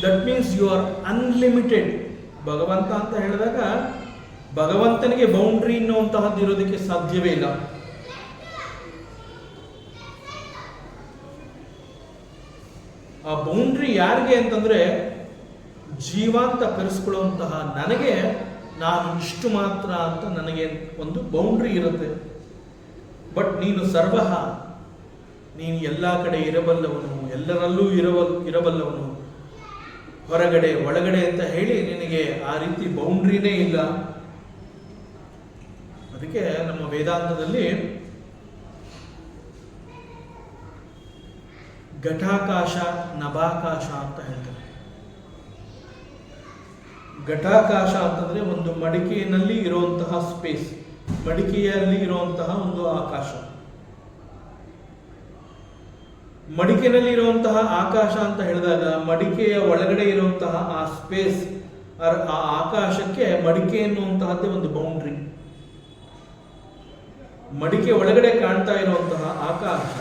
That means you are unlimited. ಭಗವಂತ ಅಂತ ಹೇಳಿದಾಗ ಭಗವಂತನಿಗೆ ಬೌಂಡ್ರಿ ಅನ್ನುವಂತಹದ್ದು ಇರೋದಕ್ಕೆ ಸಾಧ್ಯವೇ ಇಲ್ಲ. ಆ ಬೌಂಡ್ರಿ ಯಾರಿಗೆ ಅಂತಂದ್ರೆ ಜೀವ ಅಂತ ಕರೆಸ್ಕೊಳ್ಳುವಂತಹ ನನಗೆ, ನಾನು ಇಷ್ಟು ಮಾತ್ರ ಅಂತ ನನಗೆ ಒಂದು ಬೌಂಡ್ರಿ ಇರುತ್ತೆ. ಬಟ್ ನೀನು ಸರ್ವಹ, ನೀನು ಎಲ್ಲ ಕಡೆ ಇರಬಲ್ಲವನು, ಎಲ್ಲರಲ್ಲೂ ಇರಬಲ್ಲವನು, ಹೊರಗಡೆ ಒಳಗಡೆ ಅಂತ ಹೇಳಿ ನಿನಗೆ ಆ ರೀತಿ ಬೌಂಡ್ರಿನೇ ಇಲ್ಲ. ಅದಕ್ಕೆ ನಮ್ಮ ವೇದಾಂತದಲ್ಲಿ ಘಟಾಕಾಶ ನಭಾಕಾಶ ಅಂತ ಹೇಳ್ತಾರೆ. ಘಟಾಕಾಶ ಅಂತಂದ್ರೆ ಒಂದು ಮಡಿಕೆಯಲ್ಲಿ ಇರುವಂತಹ ಸ್ಪೇಸ್, ಮಡಿಕೆಯಲ್ಲಿ ಇರುವಂತಹ ಒಂದು ಆಕಾಶ. ಮಡಿಕೆಯಲ್ಲಿ ಇರುವಂತಹ ಆಕಾಶ ಅಂತ ಹೇಳಿದಾಗ ಮಡಿಕೆಯ ಒಳಗಡೆ ಇರುವಂತಹ ಆ ಸ್ಪೇಸ್, ಆ ಆಕಾಶಕ್ಕೆ ಮಡಿಕೆ ಎನ್ನುವಂತಹದ್ದೇ ಒಂದು ಬೌಂಡ್ರಿ. ಮಡಿಕೆ ಒಳಗಡೆ ಕಾಣ್ತಾ ಇರುವಂತಹ ಆಕಾಶ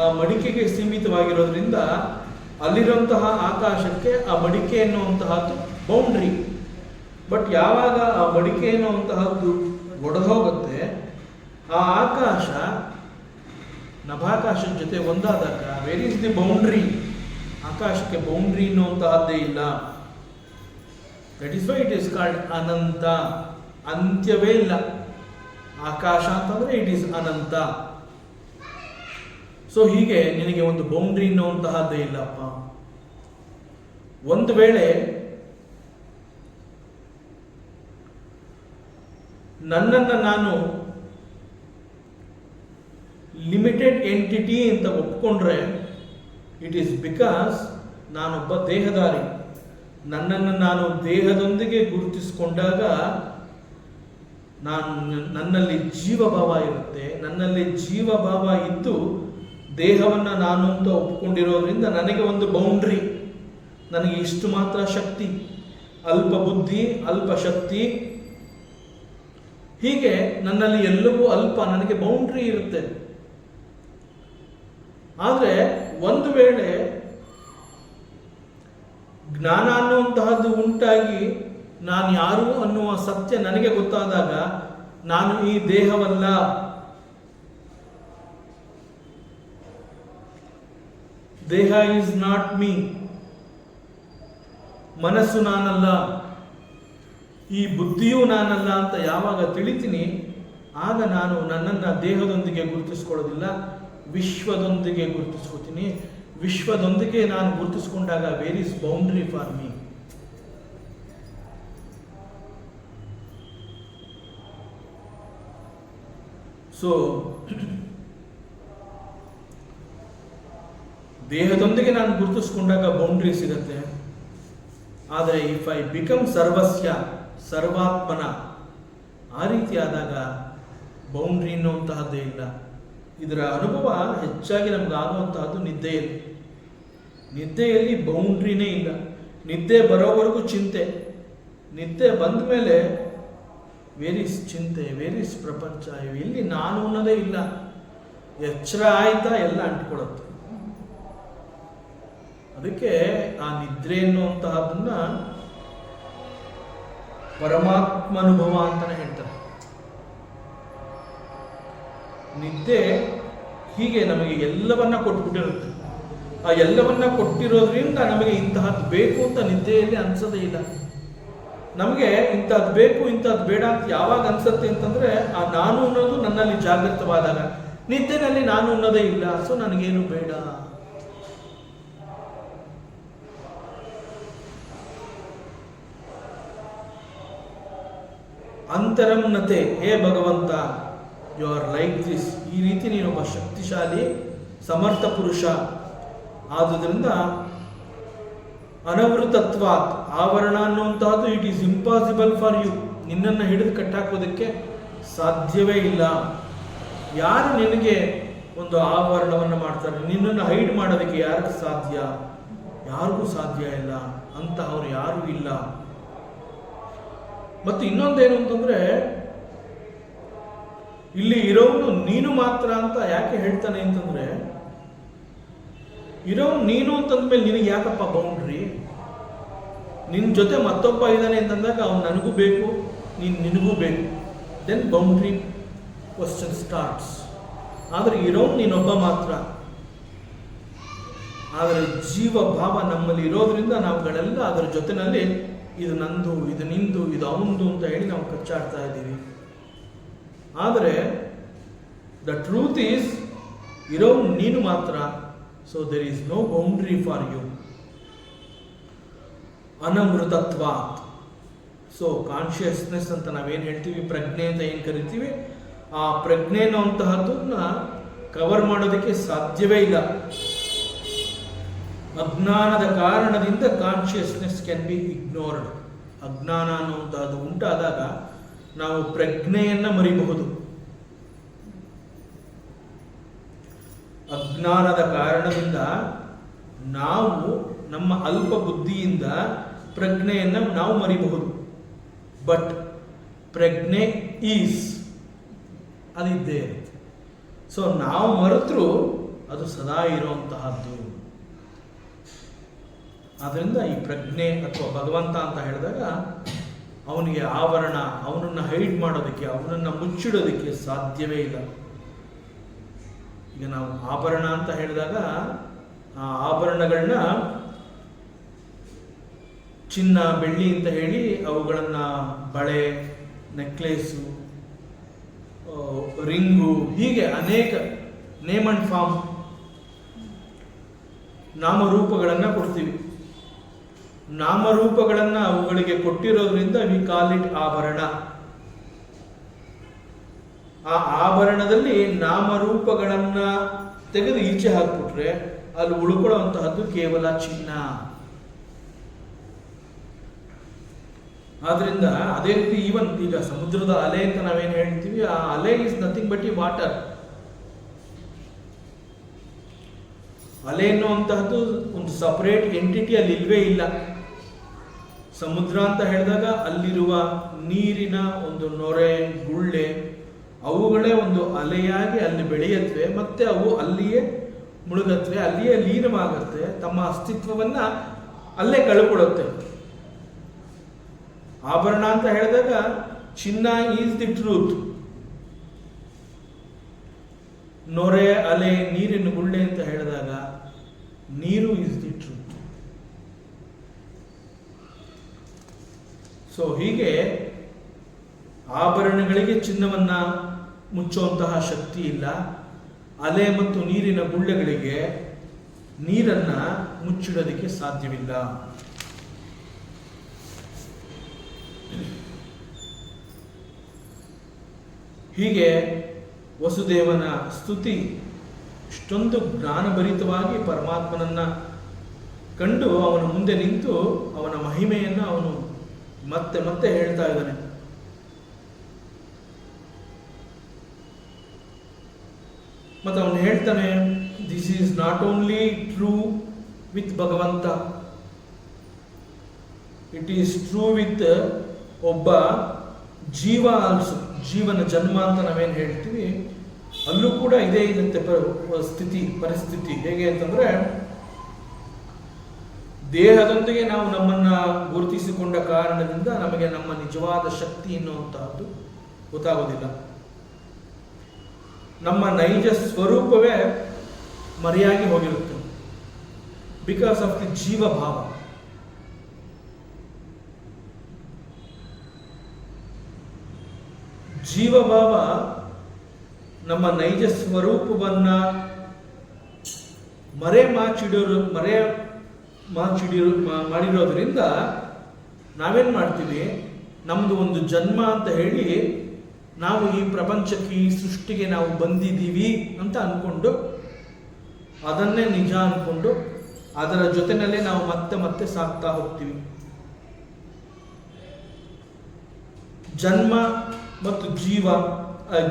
ಆ ಮಡಿಕೆಗೆ ಸೀಮಿತವಾಗಿರೋದ್ರಿಂದ ಅಲ್ಲಿರುವಂತಹ ಆಕಾಶಕ್ಕೆ ಆ ಮಡಿಕೆ ಎನ್ನುವಂತಹದ್ದು ಬೌಂಡ್ರಿ. ಬಟ್ ಯಾವಾಗ ಆ ಮಡಿಕೆ ಎನ್ನುವಂತಹದ್ದು ಒಡೆದೋಗುತ್ತೆ, ಆ ಆಕಾಶ ನಭಾಕಾಶದ ಜೊತೆ ಒಂದಾದಾಗ ವೇರ್ ಇಸ್ ದಿ ಬೌಂಡ್ರಿ? ಆಕಾಶಕ್ಕೆ ಬೌಂಡ್ರಿ ಅನ್ನುವಂತಹದ್ದೇ ಇಲ್ಲ. That is why it is called ಅನಂತ. ಅಂತ್ಯವೇ ಇಲ್ಲ. ಆಕಾಶ ಅಂತಂದ್ರೆ ಇಟ್ ಈಸ್ ಅನಂತ. ಸೊ ಹೀಗೆ ನಿನಗೆ ಒಂದು ಬೌಂಡ್ರಿ ಅನ್ನುವಂತಹದ್ದೇ ಇಲ್ಲಪ್ಪ. ಒಂದು ವೇಳೆ ನನ್ನನ್ನು ನಾನು ಲಿಮಿಟೆಡ್ ಎಂಟಿಟಿ ಅಂತ ಒಪ್ಕೊಂಡ್ರೆ ಇಟ್ ಈಸ್ ಬಿಕಾಸ್ ನಾನೊಬ್ಬ ದೇಹದಾರಿ. ನನ್ನನ್ನು ನಾನು ದೇಹದೊಂದಿಗೆ ಗುರುತಿಸಿಕೊಂಡಾಗ ನನ್ನಲ್ಲಿ ಜೀವಭಾವ ಇರುತ್ತೆ. ನನ್ನಲ್ಲಿ ಜೀವಭಾವ ಇದ್ದು ದೇಹವನ್ನು ನಾನು ಅಂತ ಒಪ್ಕೊಂಡಿರೋದ್ರಿಂದ ನನಗೆ ಒಂದು ಬೌಂಡ್ರಿ, ನನಗೆ ಇಷ್ಟು ಮಾತ್ರ ಶಕ್ತಿ, ಅಲ್ಪ ಬುದ್ಧಿ ಅಲ್ಪ ಶಕ್ತಿ, ಹೀಗೆ ನನ್ನಲ್ಲಿ ಎಲ್ಲವೂ ಅಲ್ಪ, ನನಗೆ ಬೌಂಡ್ರಿ ಇರುತ್ತೆ. ಆದರೆ ಒಂದು ವೇಳೆ ಜ್ಞಾನ ಅನ್ನುವಂತಹದ್ದು ಉಂಟಾಗಿ ನಾನು ಯಾರು ಅನ್ನುವ ಸತ್ಯ ನನಗೆ ಗೊತ್ತಾದಾಗ ನಾನು ಈ ದೇಹವಲ್ಲ, ದೇಹ ಈಸ್ ನಾಟ್ ಮೀ, ಮನಸ್ಸು ನಾನಲ್ಲ, ಈ ಬುದ್ಧಿಯೂ ನಾನಲ್ಲ ಅಂತ ಯಾವಾಗ ತಿಳಿತೀನಿ, ಆಗ ನಾನು ನನ್ನನ್ನು ದೇಹದೊಂದಿಗೆ ಗುರುತಿಸ್ಕೊಳ್ಳೋದಿಲ್ಲ, ವಿಶ್ವದೊಂದಿಗೆ ಗುರುತಿಸ್ಕೊತೀನಿ. ವಿಶ್ವದೊಂದಿಗೆ ನಾನು ಗುರುತಿಸ್ಕೊಂಡಾಗ where is boundary for me? So ದೇಹದೊಂದಿಗೆ ನಾನು ಗುರುತಿಸ್ಕೊಂಡಾಗ ಬೌಂಡ್ರಿ ಸಿಗತ್ತೆ. ಆದರೆ ಇಫ್ ಐ ಬಿಕಮ್ ಸರ್ವಸ್ಯ, ಸರ್ವಾತ್ಮನ, ಆ ರೀತಿ ಆದಾಗ ಬೌಂಡ್ರಿ ಅನ್ನುವಂತಹದ್ದೇ ಇಲ್ಲ. ಇದರ ಅನುಭವ ಹೆಚ್ಚಾಗಿ ನಮ್ಗೆ ಆಗುವಂತಹದ್ದು ನಿದ್ದೆಯಲ್ಲಿ. ನಿದ್ದೆಯಲ್ಲಿ ಬೌಂಡ್ರಿನೇ ಇಲ್ಲ. ನಿದ್ದೆ ಬರೋವರೆಗೂ ಚಿಂತೆ, ನಿದ್ದೆ ಬಂದ ಮೇಲೆ ವೇರ್ ಇಸ್ ಚಿಂತೆ, ವೇರ್ ಇಸ್ ಪ್ರಪಂಚ, ಇಲ್ಲಿ ನಾನು ಅನ್ನೋದೇ ಇಲ್ಲ. ಎಚ್ಚರ ಆಯ್ತಾ ಎಲ್ಲ ಅಂಟ್ಕೊಳ್ಳುತ್ತೆ. ಅದಕ್ಕೆ ಆ ನಿದ್ರೆ ಎನ್ನುವಂತಹದನ್ನ ಪರಮಾತ್ಮನುಭವ ಅಂತಾನೆ ಹೇಳ್ತಾರೆ. ನಿದ್ದೆ ಹೀಗೆ ನಮಗೆ ಎಲ್ಲವನ್ನ ಕೊಟ್ಬಿಟ್ಟಿರುತ್ತೆ. ಆ ಎಲ್ಲವನ್ನ ಕೊಟ್ಟಿರೋದ್ರಿಂದ ನಮಗೆ ಇಂತಹದ್ದು ಬೇಕು ಅಂತ ನಿದ್ದೆಯಲ್ಲಿ ಅನ್ಸೋದೇ ಇಲ್ಲ. ನಮಗೆ ಇಂಥದ್ದು ಬೇಕು ಇಂಥದ್ದು ಬೇಡ ಅಂತ ಯಾವಾಗ ಅನ್ಸತ್ತೆ ಅಂತಂದ್ರೆ ಆ ನಾನು ಅನ್ನೋದು ನನ್ನಲ್ಲಿ ಜಾಗೃತವಾದಾಗ. ನಿದ್ದೆನಲ್ಲಿ ನಾನು ಅನ್ನೋದೇ ಇಲ್ಲ, ಸೊ ನನಗೇನು ಬೇಡ. ಅಂತರಂನತೆ, ಹೇ ಭಗವಂತ, ಯು ಆರ್ ಲೈಕ್ ದಿಸ್. ಈ ರೀತಿ ನೀನೊಬ್ಬ ಶಕ್ತಿಶಾಲಿ ಸಮರ್ಥ ಪುರುಷ. ಆದುದರಿಂದ ಅನವೃತತ್ವಾತ್, ಆವರಣ ಅನ್ನುವಂತಹದ್ದು it is impossible for you. ನಿನ್ನನ್ನು ಹಿಡಿದು ಕಟ್ಟಾಕೋದಕ್ಕೆ ಸಾಧ್ಯವೇ ಇಲ್ಲ. ಯಾರು ನಿನಗೆ ಒಂದು ಆವರಣವನ್ನು ಮಾಡ್ತಾರೆ, ನಿನ್ನನ್ನು ಹೈಡ್ ಮಾಡೋದಕ್ಕೆ ಯಾರಿಗೂ ಸಾಧ್ಯ? ಯಾರಿಗೂ ಸಾಧ್ಯ ಇಲ್ಲ. ಅಂತಹವ್ರು ಯಾರೂ ಇಲ್ಲ. ಮತ್ತು ಇನ್ನೊಂದೇನು ಅಂತಂದ್ರೆ, ಇಲ್ಲಿ ಇರೋನು ನೀನು ಮಾತ್ರ ಅಂತ ಯಾಕೆ ಹೇಳ್ತಾನೆ ಅಂತಂದ್ರೆ, ಇರೋನು ನೀನು ಅಂತಂದ್ಮೇಲೆ ನಿನಗೆ ಯಾಕಪ್ಪ ಬೌಂಡ್ರಿ? ನಿನ್ನ ಜೊತೆ ಮತ್ತೊಬ್ಬ ಇದ್ದಾನೆ ಅಂತಂದಾಗ ಅವ್ನು ನನಗೂ ಬೇಕು, ನೀನು ನಿನಗೂ ಬೇಕು, ದೆನ್ ಬೌಂಡ್ರಿ ಕ್ವಶನ್ ಸ್ಟಾರ್ಟ್ಸ್. ಆದರೆ ಇರೋನು ನೀನೊಬ್ಬ ಮಾತ್ರ. ಆದರೆ ಜೀವ ಭಾವ ನಮ್ಮಲ್ಲಿ ಇರೋದ್ರಿಂದ ನಾವುಗಳೆಲ್ಲ ಅದರ ಜೊತೆನಲ್ಲಿ ಇದು ನಂದು, ಇದು ನಿಂದು, ಇದು ಅವನದು ಅಂತ ಹೇಳಿ ನಾವು ಕಚ್ಚಾಡ್ತಾ ಇದ್ದೀವಿ. ಆದರೆ ದ ಟ್ರೂತ್ ಈಸ್ ಇರೋ ನೀನು ಮಾತ್ರ. So there is no boundary for you. ಅನಮೃತತ್ವಾತ್. ಸೊ ಕಾನ್ಷಿಯಸ್ನೆಸ್ ಅಂತ ನಾವೇನು ಹೇಳ್ತೀವಿ, ಪ್ರಜ್ಞೆ ಅಂತ ಏನು ಕರಿತೀವಿ, ಆ ಪ್ರಜ್ಞೆ ಅನ್ನುವಂತಹದ್ದನ್ನ ಕವರ್ ಮಾಡೋದಕ್ಕೆ ಸಾಧ್ಯವೇ ಇಲ್ಲ. ಅಜ್ಞಾನದ ಕಾರಣದಿಂದ ಕಾನ್ಷಿಯಸ್ನೆಸ್ ಕ್ಯಾನ್ ಬಿ ಇಗ್ನೋರ್ಡ್. ಅಜ್ಞಾನ ಅನ್ನುವಂತಹದ್ದು ಉಂಟಾದಾಗ ನಾವು ಪ್ರಜ್ಞೆಯನ್ನ ಮರಿಬಹುದು. ಅಜ್ಞಾನದ ಕಾರಣದಿಂದ ನಾವು ನಮ್ಮ ಅಲ್ಪ ಬುದ್ಧಿಯಿಂದ ಪ್ರಜ್ಞೆಯನ್ನ ನಾವು ಮರಿಬಹುದು. ಬಟ್ ಪ್ರಜ್ಞೆ ಈಸ್, ಅದಿದ್ದೇ ಇರುತ್ತೆ. ಸೊ ನಾವು ಮರೆತರೂ ಅದು ಸದಾ ಇರುವಂತಹದ್ದು. ಆದ್ದರಿಂದ ಈ ಪ್ರಜ್ಞೆ ಅಥವಾ ಭಗವಂತ ಅಂತ ಹೇಳಿದಾಗ ಅವನಿಗೆ ಆವರಣ, ಅವನನ್ನು ಹೈಡ್ ಮಾಡೋದಕ್ಕೆ, ಅವನನ್ನು ಮುಚ್ಚಿಡೋದಕ್ಕೆ ಸಾಧ್ಯವೇ ಇಲ್ಲ. ಈಗ ನಾವು ಆಭರಣ ಅಂತ ಹೇಳಿದಾಗ ಆ ಆಭರಣಗಳನ್ನ ಚಿನ್ನ, ಬೆಳ್ಳಿ ಅಂತ ಹೇಳಿ ಅವುಗಳನ್ನ ಬಳೆ, ನೆಕ್ಲೇಸು, ರಿಂಗು, ಹೀಗೆ ಅನೇಕ ನೇಮ್ ಅಂಡ್ ಫಾರ್ಮ್ ನಾಮರೂಪಗಳನ್ನು ಕೊಡ್ತೀವಿ. ನಾಮರೂಪಗಳನ್ನು ಅವುಗಳಿಗೆ ಕೊಟ್ಟಿರೋದ್ರಿಂದ ವಿ ಕಾಲ್ ಇಟ್ ಆಭರಣ. ಆ ಆಭರಣದಲ್ಲಿ ನಾಮರೂಪಗಳನ್ನ ತೆಗೆದು ಈಚೆ ಹಾಕ್ಬಿಟ್ರೆ ಅಲ್ಲಿ ಉಳ್ಕೊಳ್ಳುವಂತಹದ್ದು ಕೇವಲ ಚಿನ್ನ. ಆದ್ರಿಂದ ಅದೇ ರೀತಿ ಈವನ್ ಈಗ ಸಮುದ್ರದ ಅಲೆ ಅಂತ ನಾವೇನು ಹೇಳ್ತೀವಿ, ಆ ಅಲೆ ಇಸ್ ನಥಿಂಗ್ ಬಟ್ ಈ ವಾಟರ್. ಅಲೆ ಎನ್ನುವಂತಹದ್ದು ಒಂದು ಸಪರೇಟ್ ಎಂಟಿಟಿ ಅಲ್ಲಿ ಇಲ್ವೇ ಇಲ್ಲ. ಸಮುದ್ರ ಅಂತ ಹೇಳಿದಾಗ ಅಲ್ಲಿರುವ ನೀರಿನ ಒಂದು ನೊರೆ, ಗುಳ್ಳೆ, ಅವುಗಳೇ ಒಂದು ಅಲೆಯಾಗಿ ಅಲ್ಲಿ ಬೆಳೆಯತ್ವೆ, ಮತ್ತೆ ಅವು ಅಲ್ಲಿಯೇ ಮುಳುಗತ್ವೆ, ಅಲ್ಲಿಯೇ ಲೀನವಾಗತ್ತೆ, ತಮ್ಮ ಅಸ್ತಿತ್ವವನ್ನ ಅಲ್ಲೇ ಕಳ್ಕೊಳ್ಳುತ್ತೆ. ಆಭರಣ ಅಂತ ಹೇಳಿದಾಗ ಚಿನ್ನ ಈಸ್ ದಿ ಟ್ರೂತ್. ನೊರೆ, ಅಲೆ, ನೀರಿನ ಗುಳ್ಳೆ ಅಂತ ಹೇಳಿದಾಗ ನೀರು ಈಸ್ ದಿ ಟ್ರೂತ್. ಸೊ ಹೀಗೆ ಆಭರಣಗಳಿಗೆ ಚಿನ್ನವನ್ನ ಮುಚ್ಚುವಂತಹ ಶಕ್ತಿ ಇಲ್ಲ. ಅಲೆ ಮತ್ತು ನೀರಿನ ಗುಳ್ಳೆಗಳಿಗೆ ನೀರನ್ನ ಮುಚ್ಚಿಡೋದಕ್ಕೆ ಸಾಧ್ಯವಿಲ್ಲ. ಹೀಗೆ ವಸುದೇವನ ಸ್ತುತಿ ಇಷ್ಟೊಂದು ಜ್ಞಾನಭರಿತವಾಗಿ ಪರಮಾತ್ಮನನ್ನ ಕಂಡು ಅವನ ಮುಂದೆ ನಿಂತು ಅವನ ಮಹಿಮೆಯನ್ನ ಅವನು ಮತ್ತೆ ಮತ್ತೆ ಹೇಳ್ತಾ ಇದ್ದಾನೆ. ಮತ್ತೆ ಅವನು ಹೇಳ್ತಾನೆ, this is not only true with ಭಗವಂತ, ಇಟ್ ಈಸ್ ಟ್ರೂ ವಿತ್ ಒಬ್ಬ ಜೀವ ಆಲ್ಸೋ. ಜೀವನ ಜನ್ಮ ಅಂತ ನಾವೇನು ಹೇಳ್ತೀವಿ, ಅಲ್ಲೂ ಕೂಡ ಇದೇ ಇರುತ್ತೆ ಪರಿಸ್ಥಿತಿ. ಹೇಗೆ ಅಂತಂದ್ರೆ, ದೇಹದೊಂದಿಗೆ ನಾವು ನಮ್ಮನ್ನ ಗುರುತಿಸಿಕೊಂಡ ಕಾರಣದಿಂದ ನಮಗೆ ನಮ್ಮ ನಿಜವಾದ ಶಕ್ತಿ ಎನ್ನುವಂತಹದ್ದು ಗೊತ್ತಾಗೋದಿಲ್ಲ. ನಮ್ಮ ನೈಜ ಸ್ವರೂಪವೇ ಮರೆಯಾಗಿ ಹೋಗಿರುತ್ತೆ ಬಿಕಾಸ್ ಆಫ್ ದಿ ಜೀವಭಾವ. ಜೀವಭಾವ ನಮ್ಮ ನೈಜ ಸ್ವರೂಪವನ್ನ ಮಾಡಿರೋದ್ರಿಂದ ನಾವೇನ್ ಮಾಡ್ತೀವಿ, ನಮ್ದು ಒಂದು ಜನ್ಮ ಅಂತ ಹೇಳಿ ನಾವು ಈ ಪ್ರಪಂಚಕ್ಕೆ, ಈ ಸೃಷ್ಟಿಗೆ ನಾವು ಬಂದಿದ್ದೀವಿ ಅಂತ ಅನ್ಕೊಂಡು, ಅದನ್ನೇ ನಿಜ ಅನ್ಕೊಂಡು ಅದರ ಜೊತೆನಲ್ಲೇ ನಾವು ಮತ್ತೆ ಸಾಕ್ತಾ ಹೋಗ್ತೀವಿ. ಜನ್ಮ ಮತ್ತು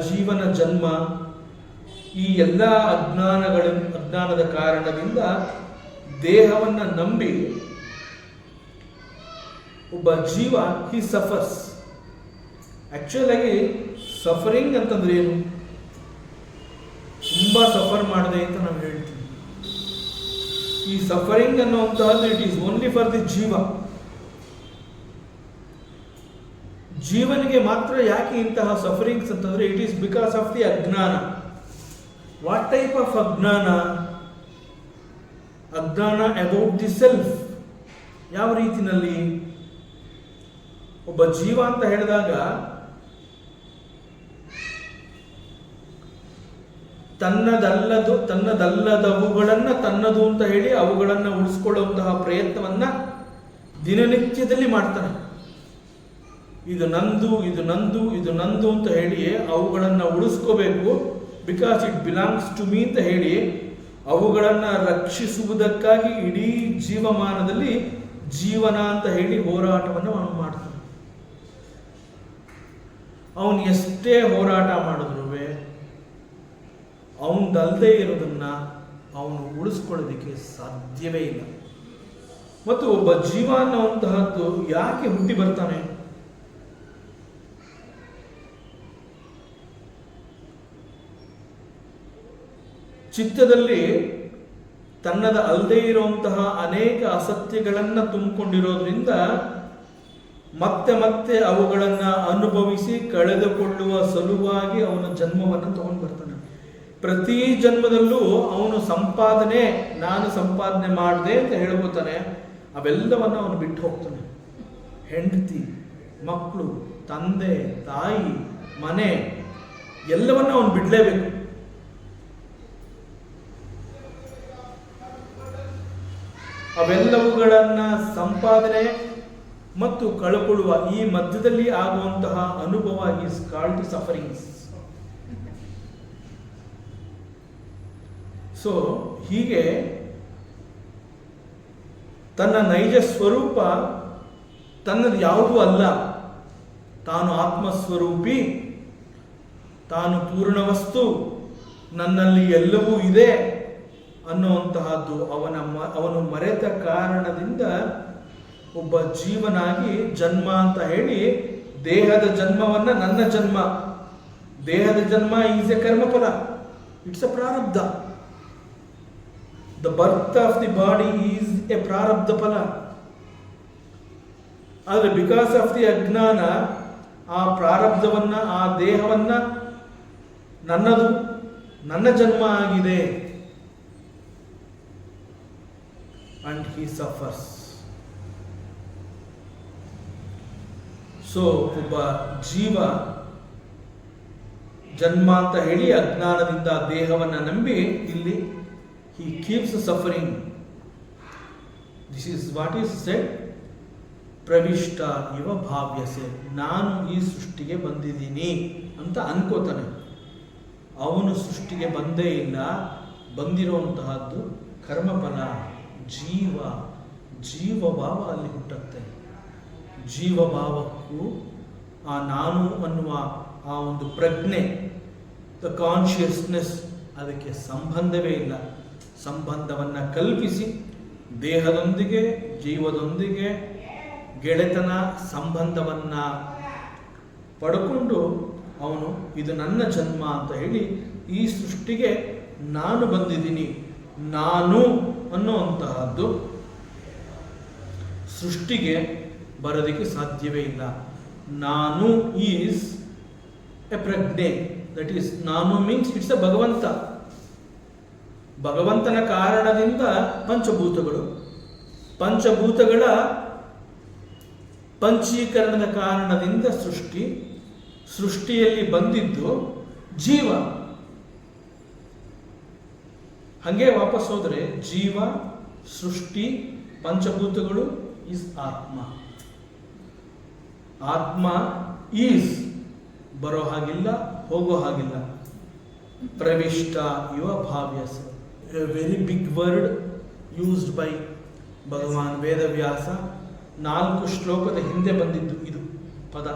ಜೀವನ ಜನ್ಮ, ಈ ಎಲ್ಲ ಅಜ್ಞಾನದ ಕಾರಣದಿಂದ ದೇಹವನ್ನ ನಂಬಿ ಒಬ್ಬ ಜೀವ ಹಿ ಸಫರ್ಸ್. ಆಕ್ಚುಲ್ ಆಗಿ ಸಫರಿಂಗ್ ಅಂತಂದ್ರೆ ಏನು? ತುಂಬಾ ಸಫರ್ ಮಾಡಿದೆ ಅಂತ ನಾವು ಹೇಳ್ತೀವಿ. ಈ ಸಫರಿಂಗ್ ಅನ್ನುವಂತಹದ್ದು it is only for the ಜೀವ. ಜೀವನಿಗೆ ಮಾತ್ರ ಯಾಕೆ ಇಂತಹ ಸಫರಿಂಗ್ಸ್ ಅಂತಂದ್ರೆ, it is because of the ಅಜ್ಞಾನ. ವಾಟ್ ಟೈಪ್ ಆಫ್ ಅಜ್ಞಾನ? ಅಜ್ಞಾನ ಅಬೌಟ್ ದಿ ಸೆಲ್ಫ್. ಯಾವ ರೀತಿನಲ್ಲಿ? ಒಬ್ಬ ಜೀವ ಅಂತ ಹೇಳಿದಾಗ ತನ್ನದಲ್ಲದವುಗಳನ್ನ ತನ್ನದು ಅಂತ ಹೇಳಿ ಅವುಗಳನ್ನ ಉಳಿಸ್ಕೊಳ್ಳುವಂತಹ ಪ್ರಯತ್ನವನ್ನ ದಿನನಿತ್ಯದಲ್ಲಿ ಮಾಡ್ತಾನೆ. ಇದು ನಂದು, ಇದು ನಂದು, ಇದು ನಂದು ಅಂತ ಹೇಳಿ ಅವುಗಳನ್ನ ಉಳಿಸ್ಕೋಬೇಕು, because it belongs to me ಅಂತ ಹೇಳಿ ಅವುಗಳನ್ನ ರಕ್ಷಿಸುವುದಕ್ಕಾಗಿ ಇಡೀ ಜೀವಮಾನದಲ್ಲಿ ಜೀವನ ಅಂತ ಹೇಳಿ ಹೋರಾಟವನ್ನು ಅವನು ಮಾಡ್ತಾನೆ. ಅವನು ಎಷ್ಟೇ ಹೋರಾಟ ಮಾಡಿದ್ರು ಅವನದಲ್ಲದೆ ಇರೋದನ್ನ ಅವನು ಉಳಿಸ್ಕೊಳ್ಳೋದಕ್ಕೆ ಸಾಧ್ಯವೇ ಇಲ್ಲ. ಮತ್ತು ಒಬ್ಬ ಜೀವ ಅನ್ನುವಂತಹದ್ದು ಯಾಕೆ ಹುಟ್ಟಿ ಬರ್ತಾನೆ? ಚಿತ್ತದಲ್ಲಿ ತನ್ನದ ಅಲ್ಲದೆ ಇರುವಂತಹ ಅನೇಕ ಅಸತ್ಯಗಳನ್ನ ತುಂಬಿಕೊಂಡಿರೋದ್ರಿಂದ ಮತ್ತೆ ಅವುಗಳನ್ನ ಅನುಭವಿಸಿ ಕಳೆದುಕೊಳ್ಳುವ ಸಲುವಾಗಿ ಅವನ ಜನ್ಮವನ್ನು ತಗೊಂಡು ಬರ್ತಾನೆ. ಪ್ರತಿ ಜನ್ಮದಲ್ಲೂ ಅವನು ನಾನು ಸಂಪಾದನೆ ಮಾಡಿದೆ ಅಂತ ಹೇಳ್ಕೊತಾನೆ. ಅವೆಲ್ಲವನ್ನು ಅವನು ಬಿಟ್ಟು ಹೋಗ್ತಾನೆ. ಹೆಂಡತಿ, ಮಕ್ಕಳು, ತಂದೆ, ತಾಯಿ, ಮನೆ ಎಲ್ಲವನ್ನ ಅವನು ಬಿಡಲೇಬೇಕು. ಅವೆಲ್ಲವುಗಳನ್ನ ಸಂಪಾದನೆ ಮತ್ತು ಕಳ್ಕೊಳ್ಳುವ ಈ ಮಧ್ಯದಲ್ಲಿ ಆಗುವಂತಹ ಅನುಭವ ಈಸ್ ಕಾಲ್ಡ್ ಸಫರಿಂಗ್ಸ್. ಸೊ ಹೀಗೆ ತನ್ನ ನೈಜ ಸ್ವರೂಪ ತನ್ನದು ಯಾವುದೂ ಅಲ್ಲ, ತಾನು ಆತ್ಮಸ್ವರೂಪಿ, ತಾನು ಪೂರ್ಣ ವಸ್ತು, ನನ್ನಲ್ಲಿ ಎಲ್ಲವೂ ಇದೆ ಅನ್ನುವಂತಹದ್ದು ಅವನು ಮರೆತ ಕಾರಣದಿಂದ ಒಬ್ಬ ಜೀವನಾಗಿ ಜನ್ಮ ಅಂತ ಹೇಳಿ ದೇಹದ ಜನ್ಮವನ್ನ ನನ್ನ ಜನ್ಮ, ದೇಹದ ಜನ್ಮ ಈಸ್ ಎ ಕರ್ಮಫಲ, ಇಟ್ಸ್ ಎ ಪ್ರಾರಬ್ಧ. The birth of the body is A ಪ್ರಾರಬ್ಧ ಫಲ. ಆದರೆ ಬಿಕಾಸ್ ಆಫ್ ದಿ ಅಜ್ಞಾನ ಆ ಪ್ರಾರಬ್ಧವನ್ನ, ಆ ದೇಹವನ್ನ ನನ್ನದು, ನನ್ನ ಜನ್ಮ ಆಗಿದೆ. And he suffers. ಸೊ ಒಬ್ಬ ಜೀವ ಜನ್ಮ ಅಂತ ಹೇಳಿ ಅಜ್ಞಾನದಿಂದ ದೇಹವನ್ನು ನಂಬಿ ಇಲ್ಲಿ he keeps suffering. This is what is said, ಪ್ರವಿಷ್ಟ ಇವ ಭಾವ್ಯಸೆ. ನಾನು ಈ ಸೃಷ್ಟಿಗೆ ಬಂದಿದ್ದೀನಿ ಅಂತ ಅನ್ಕೋತಾನೆ. ಅವನು ಸೃಷ್ಟಿಗೆ ಬಂದೇ ಇಲ್ಲ, ಬಂದಿರುವಂತಹದ್ದು ಕರ್ಮಫಲ. ಜೀವಭಾವ ಅಲ್ಲಿ ಹುಟ್ಟುತ್ತೆ. ಜೀವಭಾವಕ್ಕೂ ಆ ನಾನು ಅನ್ನುವ ಆ ಒಂದು ಪ್ರಜ್ಞೆ, ದ ಕಾನ್ಷಿಯಸ್ನೆಸ್, ಅದಕ್ಕೆ ಸಂಬಂಧವೇ ಇಲ್ಲ. ಸಂಬಂಧವನ್ನು ಕಲ್ಪಿಸಿ ದೇಹದೊಂದಿಗೆ, ಜೀವದೊಂದಿಗೆ ಗೆಳೆತನ ಸಂಬಂಧವನ್ನು ಪಡ್ಕೊಂಡು ಅವನು ಇದು ನನ್ನ ಜನ್ಮ ಅಂತ ಹೇಳಿ ಈ ಸೃಷ್ಟಿಗೆ ನಾನು ಬಂದಿದ್ದೀನಿ. ನಾನು ಅನ್ನುವಂತಹದ್ದು ಸೃಷ್ಟಿಗೆ ಬರೋದಕ್ಕೆ ಸಾಧ್ಯವೇ ಇಲ್ಲ. ನಾನು ಈಸ್ ಎ ಪ್ರಜ್ಞೆ. ದಟ್ ಈಸ್ ನಾನು ಮೀನ್ಸ್ ಇಟ್ಸ್ ಎ ಭಗವಂತ. ಭಗವಂತನ ಕಾರಣದಿಂದ ಪಂಚಭೂತಗಳು, ಪಂಚಭೂತಗಳ ಪಂಚೀಕರಣದ ಕಾರಣದಿಂದ ಸೃಷ್ಟಿ, ಸೃಷ್ಟಿಯಲ್ಲಿ ಬಂದಿದ್ದು ಜೀವ. ಹಾಗೆ ವಾಪಸ್ ಹೋದರೆ ಜೀವ, ಸೃಷ್ಟಿ, ಪಂಚಭೂತಗಳು ಈಸ್ ಆತ್ಮ. ಆತ್ಮ ಈಸ್ ಬರೋ ಹಾಗಿಲ್ಲ, ಹೋಗೋ ಹಾಗಿಲ್ಲ. ಪ್ರವಿಷ್ಟ ಇವ ಭಾವ್ಯಸ. A very big word used by Bhagwan Vedavyasa. 4 ಶ್ಲೋಕದ ಹಿಂದೆ ಬಂದಿದ್ದು ಇದು ಪದ,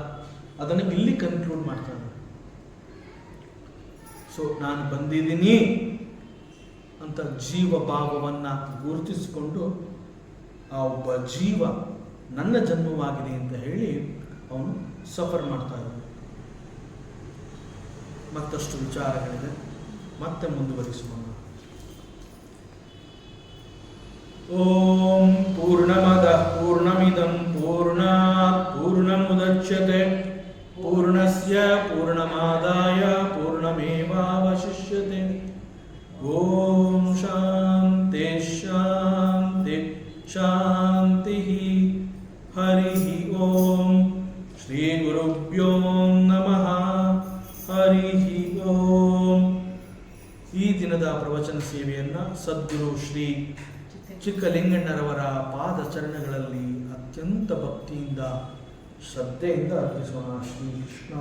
ಅದನ್ನು ಇಲ್ಲಿ ಕನ್ಕ್ಲೂಡ್ ಮಾಡ್ತಾನೆ. ಸೊ ನಾನು ಬಂದಿದ್ದೀನಿ ಅಂತ ಜೀವ ಭಾವವನ್ನು ಗುರುತಿಸಿಕೊಂಡು ಆ ಒಬ್ಬ ಜೀವ ನನ್ನ ಜನ್ಮವಾಗಿದೆ ಅಂತ ಹೇಳಿ ಅವನು ಸಫರ್ ಮಾಡ್ತಾ ಇದ್ದಾನೆ. ಮತ್ತಷ್ಟು ವಿಚಾರಗಳಿದೆ, ಮತ್ತೆ ಮುಂದುವರಿಸೋಣ. ಓಂ ಪೂರ್ಣಮದಃ ಪೂರ್ಣಮಿದಂ ಪೂರ್ಣಾತ್ ಪೂರ್ಣಮುದಚ್ಯತೆ ಪೂರ್ಣಸ್ಯ ಪೂರ್ಣಮಾದಾಯ ಪೂರ್ಣಮೇವಾವಶಿಷ್ಯತೆ. ಓಂ ಶಾಂತಿ ಶಾಂತಿ ಶಾಂತಿ. ಹರಿ ಓಂ. ಶ್ರೀ ಗುರುಭ್ಯೋ ನಮಃ. ಹರಿ ಓಂ. ಈ ದಿನದ ಪ್ರವಚನ ಸೇವೆಯನ್ನು ಸದ್ಗುರು ಶ್ರೀ ಚಿಕ್ಕಲಿಂಗಣ್ಣರವರ ಪಾದಚರಣಗಳಲ್ಲಿ ಅತ್ಯಂತ ಭಕ್ತಿಯಿಂದ ಶ್ರದ್ಧೆಯಿಂದ ಅರ್ಪಿಸೋಣ. ಶ್ರೀ ಕೃಷ್ಣ.